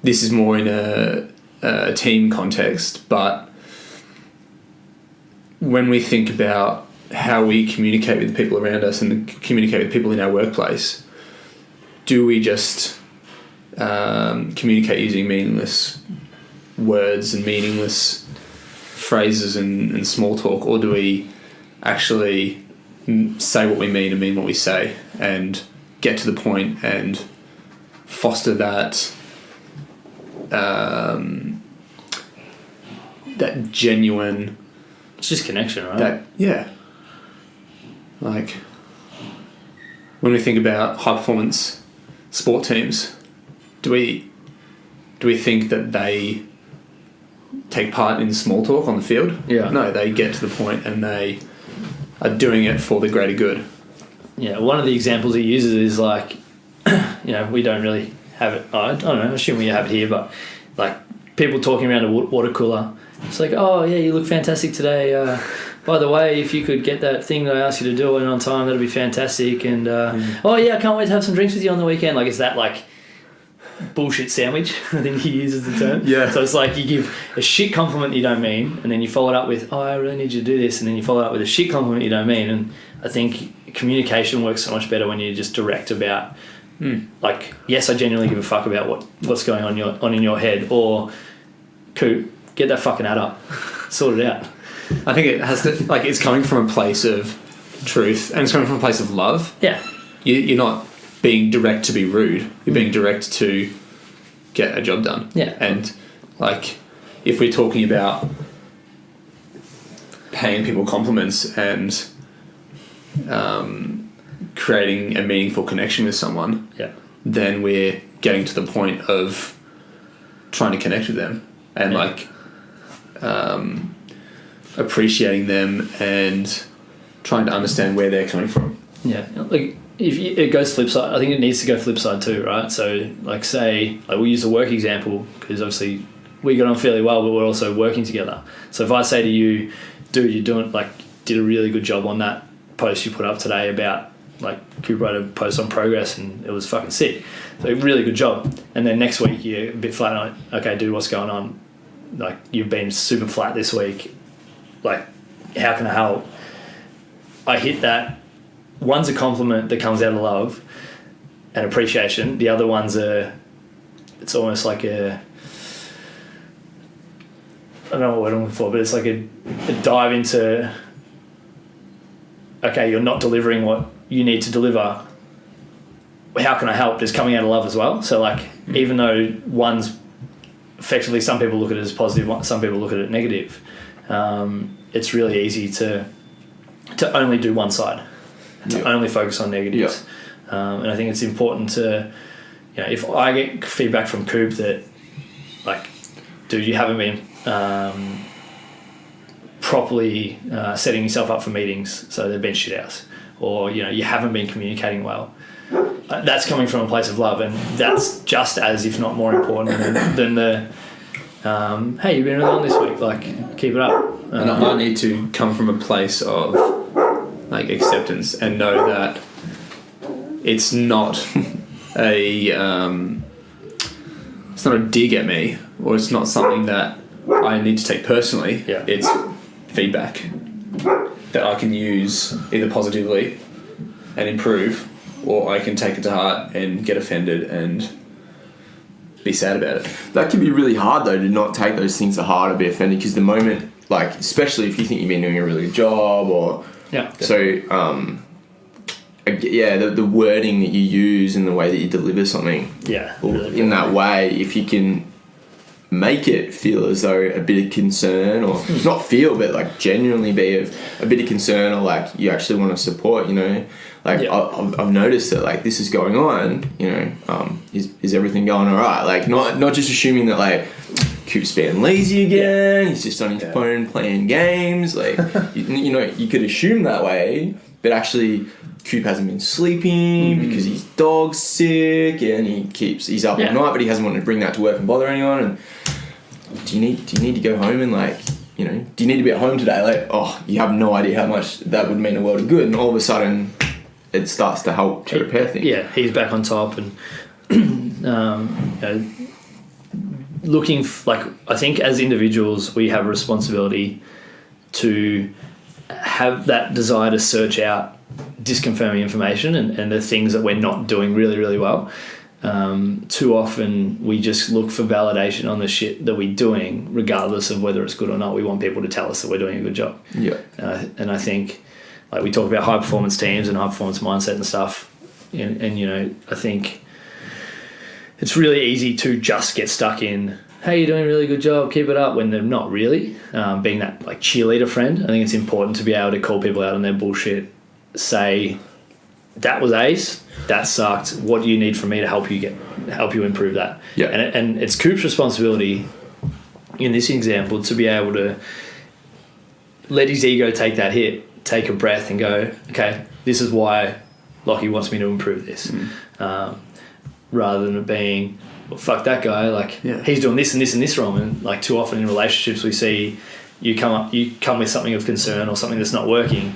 this is more in a team context, but when we think about how we communicate with the people around us and communicate with people in our workplace, do we just communicate using meaningless words and meaningless phrases and small talk, or do we actually say what we mean and mean what we say and get to the point and foster that that genuine. It's just connection, right? Like when we think about high performance sport teams, do we think that they take part in small talk on the field? Yeah. No, they get to the point and they are doing it for the greater good. Yeah, one of the examples he uses is like, we don't really have it. I don't know, I assume we have it here, but like people talking around a water cooler. It's like, oh yeah, you look fantastic today. By the way, if you could get that thing that I asked you to do on time, that'd be fantastic. And oh yeah, I can't wait to have some drinks with you on the weekend. Like, is that like bullshit sandwich? I think he uses the term. Yeah. So it's like you give a shit compliment you don't mean, and then you follow it up with, oh, I really need you to do this, and then you follow it up with a shit compliment you don't mean. And I think communication works so much better when you're just direct about, like, yes, I genuinely give a fuck about what's going on in your head, or Coop, get that fucking ad up, sort it out. I think it has to, like, it's coming from a place of truth and it's coming from a place of love. Yeah. You're not being direct to be rude. You're being direct to get a job done. Yeah. And, like, if we're talking about paying people compliments and creating a meaningful connection with someone, then we're getting to the point of trying to connect with them and, like, appreciating them and trying to understand where they're coming from. Yeah, like if it goes flip side, I think it needs to go flip side too, right? So, like, say, like, we'll use the work example because obviously we got on fairly well, but we're also working together. So if I say to you, dude, did a really good job on that post you put up today about, like, Cooper wrote a post on progress and it was fucking sick. So really good job. And then next week you're a bit flat on, okay, dude, what's going on? Like, you've been super flat this week. Like, how can I help? I hit that. One's a compliment that comes out of love and appreciation. The other one's it's almost like I don't know what I'm looking for, but it's like a dive into, okay, you're not delivering what you need to deliver. How can I help? It's coming out of love as well. So, like, even though one's effectively, some people look at it as positive, some people look at it negative. It's really easy to only do one side, to only focus on negatives. And I think it's important to, if I get feedback from Coop that, like, dude, you haven't been properly setting yourself up for meetings, so they've been shit house, or you haven't been communicating well. That's coming from a place of love, and that's just as, if not more important than the hey, you've been really on this week, like, keep it up. And I need to come from a place of, like, acceptance and know that it's not it's not a dig at me, or it's not something that I need to take personally. Yeah. It's feedback that I can use either positively and improve, or I can take it to heart and get offended and be sad about it. That can be really hard, though, to not take those things to heart or be offended, because the moment, like, especially if you think you've been doing a really good job, or the wording that you use and the way that you deliver something, really in that way, if you can make it feel as though a bit of concern, or not feel, but, like, genuinely be of a bit of concern, or, like, you actually want to support, I've noticed that, like, this is going on, is everything going all right? Like, not just assuming that, like, Coop's being lazy again, he's just on his phone playing games, like, you could assume that way, but actually Coop hasn't been sleeping because his dog's sick and he's up all night, but he hasn't wanted to bring that to work and bother anyone. And do you need to go home and, like, do you need to be at home today? Like, oh, you have no idea how much that would mean a world of good, and all of a sudden it starts to help to repair things. Yeah, he's back on top, and I think as individuals we have a responsibility to have that desire to search out disconfirming information and the things that we're not doing really, really well. Too often we just look for validation on the shit that we're doing, regardless of whether it's good or not. We want people to tell us that we're doing a good job. Yeah. And I think like we talk about high performance teams and high performance mindset and stuff, and you know, I think it's really easy to just get stuck in, hey, you're doing a really good job, keep it up, when they're not really. Being that like cheerleader friend, I think it's important to be able to call people out on their bullshit, say, that was ace, that sucked, what do you need from me to help you improve that? Yeah. And it's Coop's responsibility in this example to be able to let his ego take that hit, take a breath and go, okay, this is why Lockie wants me to improve this. Rather than it being, well, fuck that guy, like he's doing this and this and this wrong. And like too often in relationships we see you come with something of concern or something that's not working,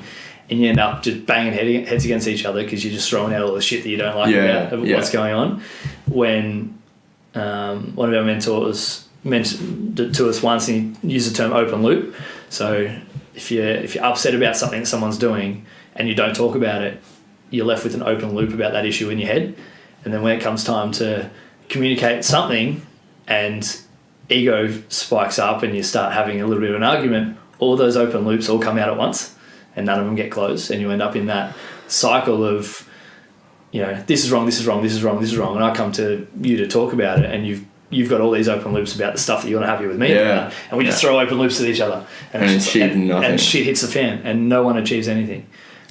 and you end up just banging heads against each other because you're just throwing out all the shit that you don't like about what's going on. When one of our mentors mentioned it to us once, and he used the term open loop. So if you're upset about something that someone's doing and you don't talk about it, you're left with an open loop about that issue in your head. And then when it comes time to communicate something and ego spikes up and you start having a little bit of an argument, all those open loops all come out at once and none of them get closed, and you end up in that cycle of, you know, this is wrong, this is wrong, this is wrong, this is wrong, and I come to you to talk about it, and you've got all these open loops about the stuff that you're not happy with me about, and we just throw open loops at each other, and shit hits the fan, and no one achieves anything.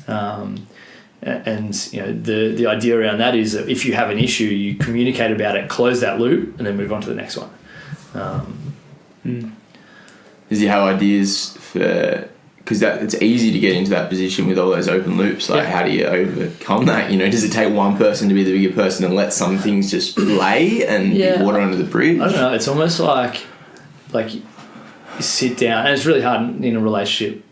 And you know, the idea around that is that if you have an issue, you communicate about it, close that loop, and then move on to the next one. Does he have ideas for, because it's easy to get into that position with all those open loops, like how do you overcome that? You know, does it take one person to be the bigger person and let some things just lay and be water under the bridge? I don't know, it's almost like you sit down, and it's really hard in a relationship,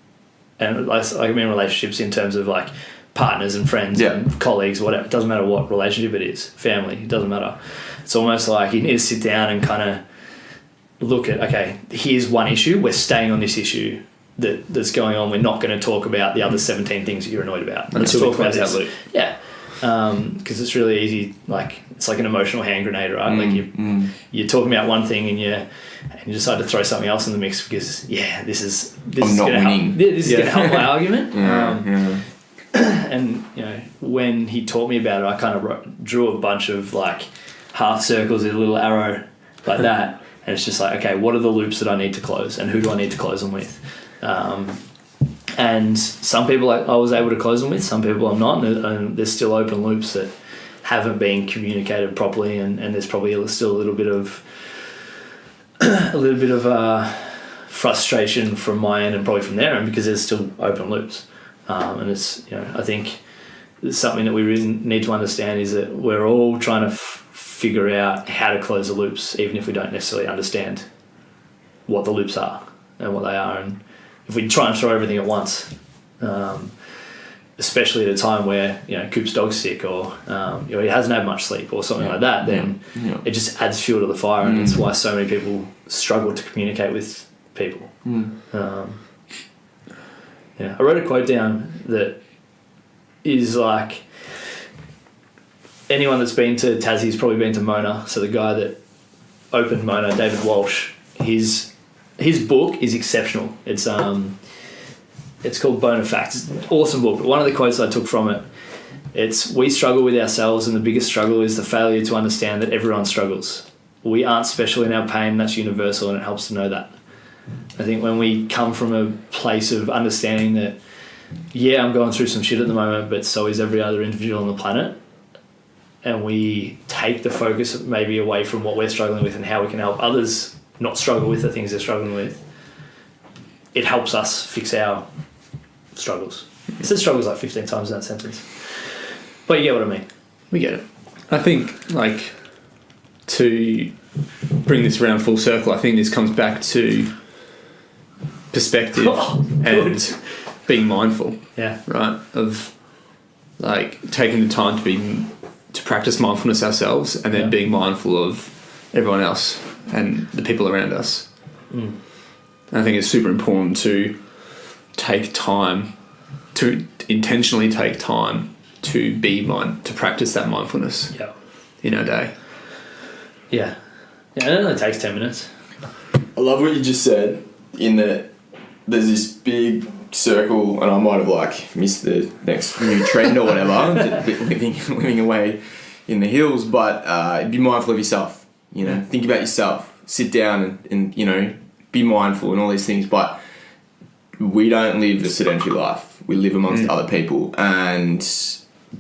and I mean relationships in terms of like partners and friends and colleagues, whatever. It doesn't matter what relationship it is, family, it doesn't matter. It's almost like you need to sit down and kind of look at, okay, here's one issue, we're staying on this issue that's going on, we're not going to talk about the other 17 things that you're annoyed about. Let's talk about that loop. Yeah. Because it's really easy, like it's like an emotional hand grenade, right? Like you're talking about one thing and you decide to throw something else in the mix because this is going to help my argument. And you know, when he taught me about it, I kind of drew a bunch of like half circles with a little arrow like that, and it's just like, okay, what are the loops that I need to close, and who do I need to close them with? And some people I was able to close them with, some people I'm not, and there's still open loops that haven't been communicated properly, and there's probably still a little bit of frustration from my end and probably from their end because there's still open loops. And it's, you know, I think it's something that we really need to understand is that we're all trying to figure out how to close the loops, even if we don't necessarily understand what the loops are and what they are. And if we try and throw everything at once, especially at a time where, you know, Coop's dog's sick or you know, he hasn't had much sleep or something like that, then it just adds fuel to the fire, and it's why so many people struggle to communicate with people. I wrote a quote down that is like, anyone that's been to Tassie's probably been to Mona. So the guy that opened Mona, David Walsh, his book is exceptional. It's called Bone of Facts. It's an awesome book. But one of the quotes I took from it, it's, we struggle with ourselves, and the biggest struggle is the failure to understand that everyone struggles. We aren't special in our pain, that's universal, and it helps to know that. I think when we come from a place of understanding that, I'm going through some shit at the moment, but so is every other individual on the planet, and we take the focus maybe away from what we're struggling with and how we can help others not struggle with the things they're struggling with, it helps us fix our struggles. It says struggles like 15 times in that sentence. But you get what I mean. We get it. I think, like, to bring this around full circle, I think this comes back to perspective and being mindful. Yeah. Right? Of, like, taking the time to practice mindfulness ourselves, and then being mindful of everyone else and the people around us. And I think it's super important to take time, to intentionally take time to to practice that mindfulness in our day. Yeah, it only takes 10 minutes. I love what you just said, in that there's this big circle, and I might have like missed the next new trend or whatever, living away in the hills, but be mindful of yourself, you know, think about yourself, sit down and you know, be mindful and all these things, but we don't live a sedentary life. We live amongst other people, and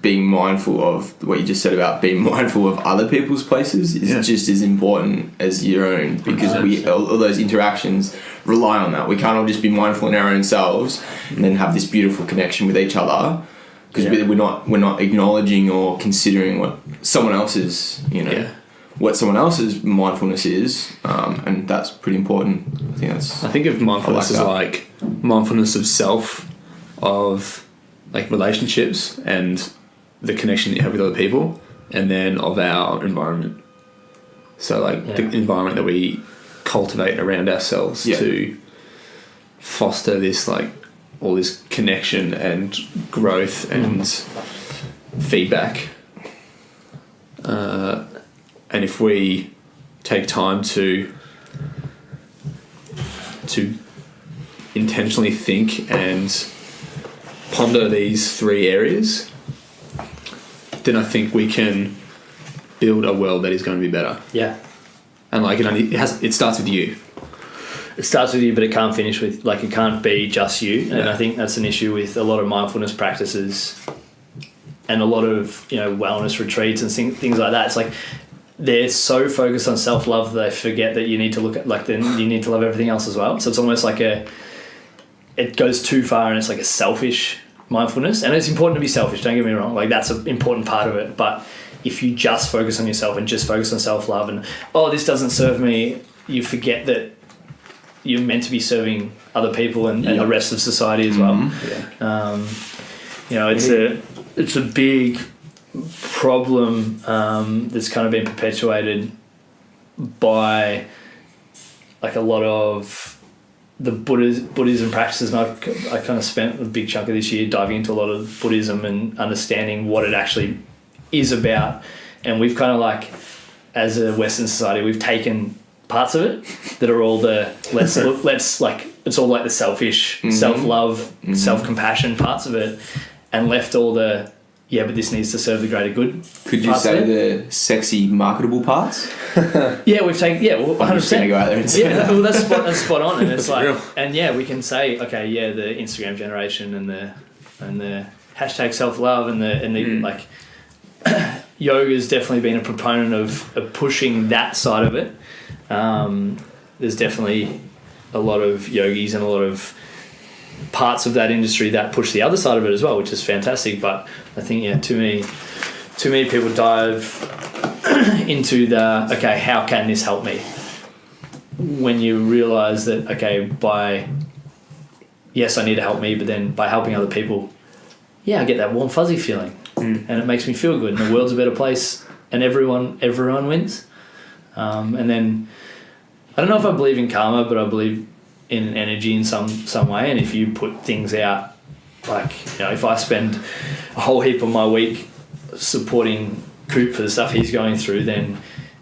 being mindful of what you just said about being mindful of other people's places is just as important as your own, because all those interactions rely on that. We can't all just be mindful in our own selves and then have this beautiful connection with each other, because we're not acknowledging or considering what someone else's, you know, what someone else's mindfulness is, and that's pretty important. I think of mindfulness as like mindfulness of self, of like relationships and the connection that you have with other people, and then of our environment. So like the environment that we cultivate around ourselves to foster this like all this connection and growth and feedback. And if we take time to intentionally think and ponder these three areas, then I think we can build a world that is going to be better. Yeah. And like it starts with you. It starts with you, but it can't finish with, like, it can't be just you. And I think that's an issue with a lot of mindfulness practices and a lot of, you know, wellness retreats and things like that. It's like they're so focused on self-love that they forget that you need to look at, like, then you need to love everything else as well. So it's almost like it goes too far, and it's like a selfish mindfulness. And it's important to be selfish, don't get me wrong, like that's an important part of it. But if you just focus on yourself and just focus on self-love and, oh, this doesn't serve me, you forget that you're meant to be serving other people and the rest of society as well. You know, it's a big problem that's kind of been perpetuated by like a lot of the Buddhism practices, and I kind of spent a big chunk of this year diving into a lot of Buddhism and understanding what it actually is about. And we've kind of like, as a Western society, we've taken parts of it that are all the let's like, it's all like the selfish, self-love, self-compassion parts of it, and left all the but this needs to serve the greater good. Could you say the sexy, marketable parts? We've taken 100%. I'm just gonna go out there and say that. Well, that's spot on, and it's like, and we can say, okay, the Instagram generation and the hashtag self-love and the like. Yoga's definitely been a proponent of pushing that side of it. There's definitely a lot of yogis and a lot of parts of that industry that push the other side of it as well, which is fantastic. But I think too many people dive into the how can this help me, when you realise that I need to help me, but then by helping other people, I get that warm fuzzy feeling, and it makes me feel good, and the world's a better place, and everyone wins. And then I don't know if I believe in karma, but I believe in energy in some way. And if you put things out, like, if I spend a whole heap of my week supporting Coop for the stuff he's going through, then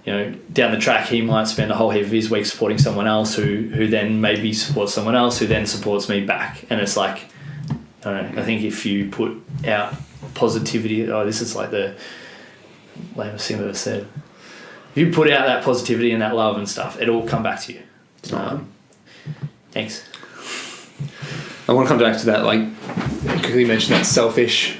down the track he might spend a whole heap of his week supporting someone else who then maybe supports someone else who then supports me back. And it's like, I don't know, I think if you put out positivity, this is like the lamest thing I've ever said. If you put out that positivity and that love and stuff, it'll all come back to you. Thanks. I want to come back to that, like, quickly mention that selfish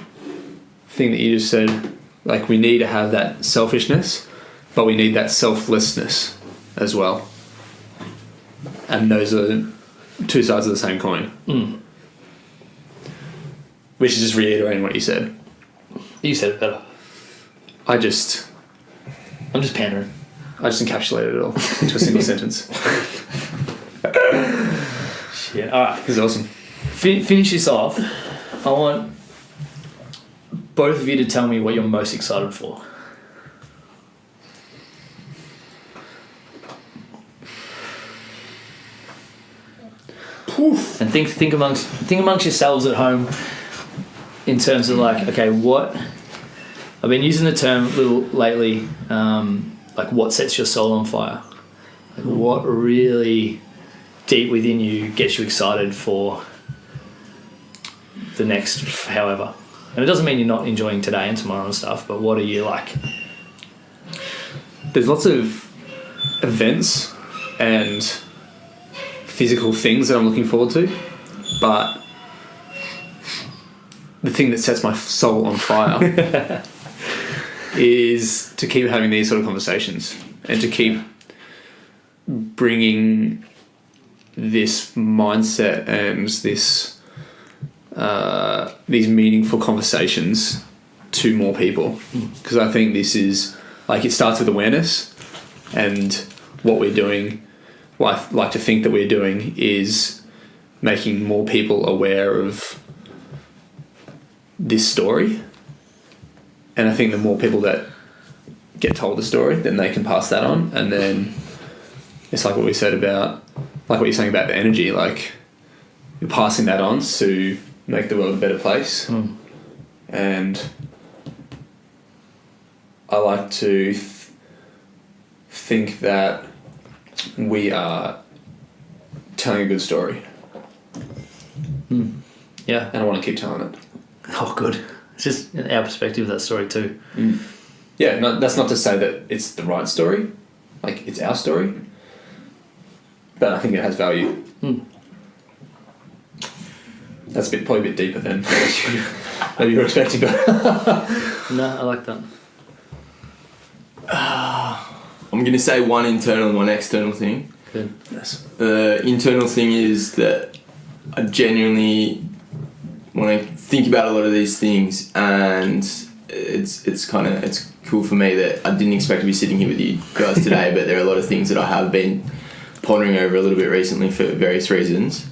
thing that you just said. Like, we need to have that selfishness, but we need that selflessness as well. And those are two sides of the same coin. Which is just reiterating what you said. You said it better. I'm just pandering. I just encapsulated it all into a single sentence. Shit. All right. This is awesome. Finish this off. I want both of you to tell me what you're most excited for. Poof. And think amongst yourselves at home in terms of like, okay, what I've been using the term a little lately, like what sets your soul on fire? Like what really deep within you gets you excited for the next however. And it doesn't mean you're not enjoying today and tomorrow and stuff, but what are you like? There's lots of events and physical things that I'm looking forward to, but the thing that sets my soul on fire is to keep having these sort of conversations and to keep bringing this mindset and this these meaningful conversations to more people, because I think this is like, it starts with awareness, and what we're doing, what I like to think that we're doing, is making more people aware of this story. And I think the more people that get told the story, then they can pass that on. And then it's like what we said about, like what you're saying about the energy, like you're passing that on to make the world a better place. And I like to think that we are telling a good story. Yeah. And I want to keep telling it. Oh, good. It's just our perspective of that story too. Yeah, that's not to say that it's the right story. Like, it's our story. But I think it has value. That's probably a bit deeper than maybe you were expecting. But No, I like that. I'm going to say one internal and one external thing. Good. yes. The internal thing is that I genuinely want to think about a lot of these things, and it's cool for me that I didn't expect to be sitting here with you guys today, but there are a lot of things that I have been pondering over a little bit recently for various reasons.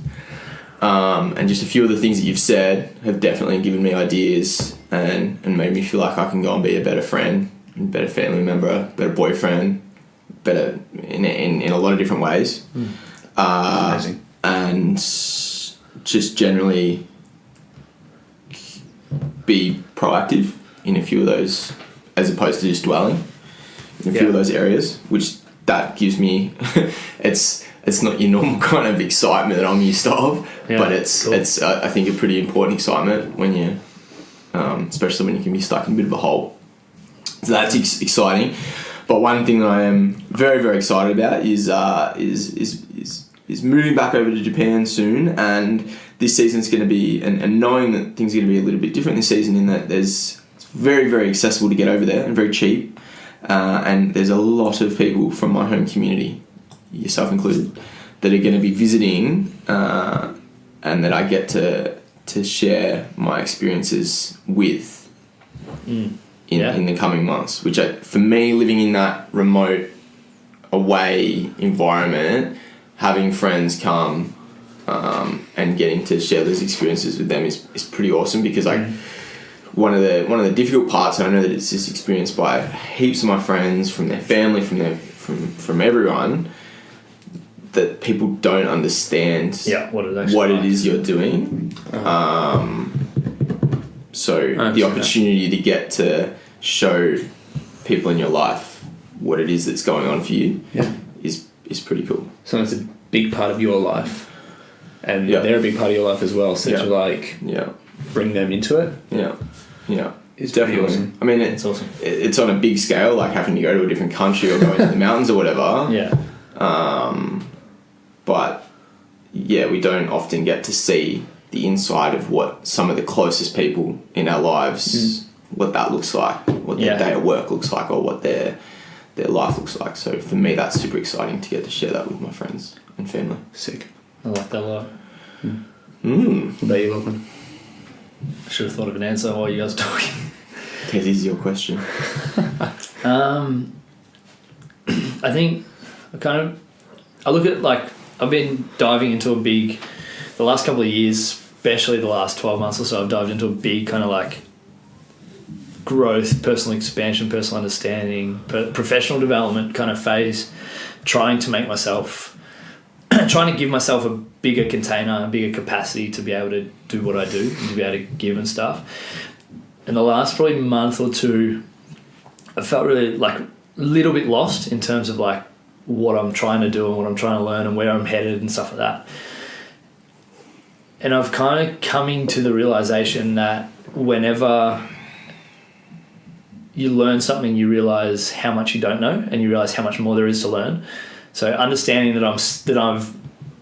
And just a few of the things that you've said have definitely given me ideas and made me feel like I can go and be a better friend, a better family member, better boyfriend, better in a lot of different ways. Amazing. And just generally be proactive in a few of those, as opposed to just dwelling in a few of those areas, which that gives me it's not your normal kind of excitement that I'm used to of, but it's I think a pretty important excitement when you especially when you can be stuck in a bit of a hole. So that's exciting. But one thing that I am very, very excited about is moving back over to Japan soon, and this season's going to be, and knowing that things are going to be a little bit different this season, in that it's very, very accessible to get over there and very cheap, and there's a lot of people from my home community, yourself included, that are going to be visiting, and that I get to share my experiences with in the coming months, which for me, living in that remote, away environment, having friends come and getting to share those experiences with them is pretty awesome, because one of the difficult parts, and I know that it's just experienced by heaps of my friends, from their family, from everyone, that people don't understand what it is you're doing. So the opportunity to get to show people in your life what it is that's going on for you is pretty cool. So it's a big part of your life, and they're a big part of your life as well. So to bring them into it. It's definitely awesome. I mean, it's awesome. It's on a big scale, like having to go to a different country or go into the mountains or whatever. But we don't often get to see the inside of what some of the closest people in our lives, what that looks like, what their day at work looks like, or what their life looks like. So for me, that's super exciting to get to share that with my friends and family. Sick. I like that a lot. What about you, Lachlan? I should have thought of an answer while you guys were talking. Okay, this is your question. I think I look at, like, I've been diving into the last couple of years, especially the last 12 months or so, I've dived into a big kind of like growth, personal expansion, personal understanding, professional development kind of phase, trying to give myself a bigger container, a bigger capacity to be able to do what I do and to be able to give and stuff. In the last probably month or two, I felt really like a little bit lost in terms of like what I'm trying to do and what I'm trying to learn and where I'm headed and stuff like that. And I've kind of coming to the realization that whenever you learn something, you realize how much you don't know, and you realize how much more there is to learn. So understanding that I've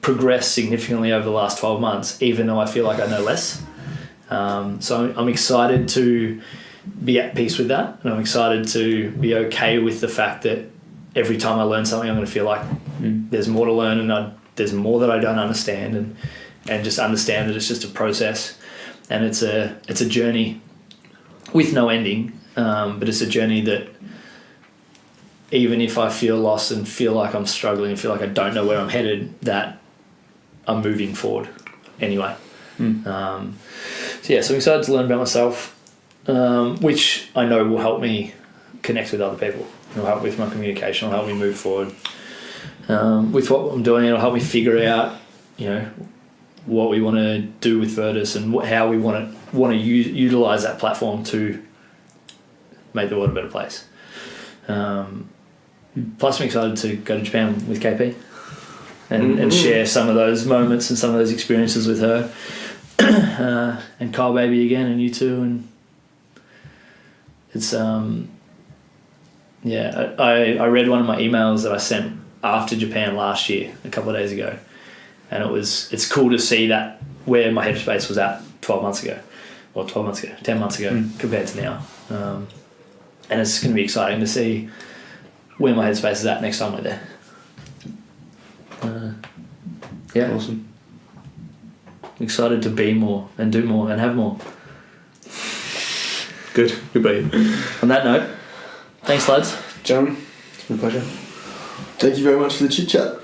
progressed significantly over the last 12 months, even though I feel like I know less. So I'm excited to be at peace with that, and I'm excited to be okay with the fact that every time I learn something, I'm going to feel like there's more to learn, and there's more that I don't understand, and just understand that it's just a process, and it's a journey with no ending, but it's a journey that even if I feel lost and feel like I'm struggling and feel like I don't know where I'm headed, that I'm moving forward anyway. So I'm excited to learn about myself, which I know will help me connect with other people. It'll help with my communication. It'll help me move forward with what I'm doing. It'll help me figure out, what we want to do with Proudest and how we want to utilize that platform to make the world a better place. Plus, I'm excited to go to Japan with KP and share some of those moments and some of those experiences with her, and Kyle Baby again, and you too. And it's I read one of my emails that I sent after Japan last year, a couple of days ago, and it's cool to see that where my headspace was at 10 months ago compared to now, and it's going to be exciting to see where my headspace is at next time we're there. Awesome. Excited to be more and do more and have more. Good beat. On that note, thanks lads. Gentlemen, it's been a pleasure. Thank you very much for the chit chat.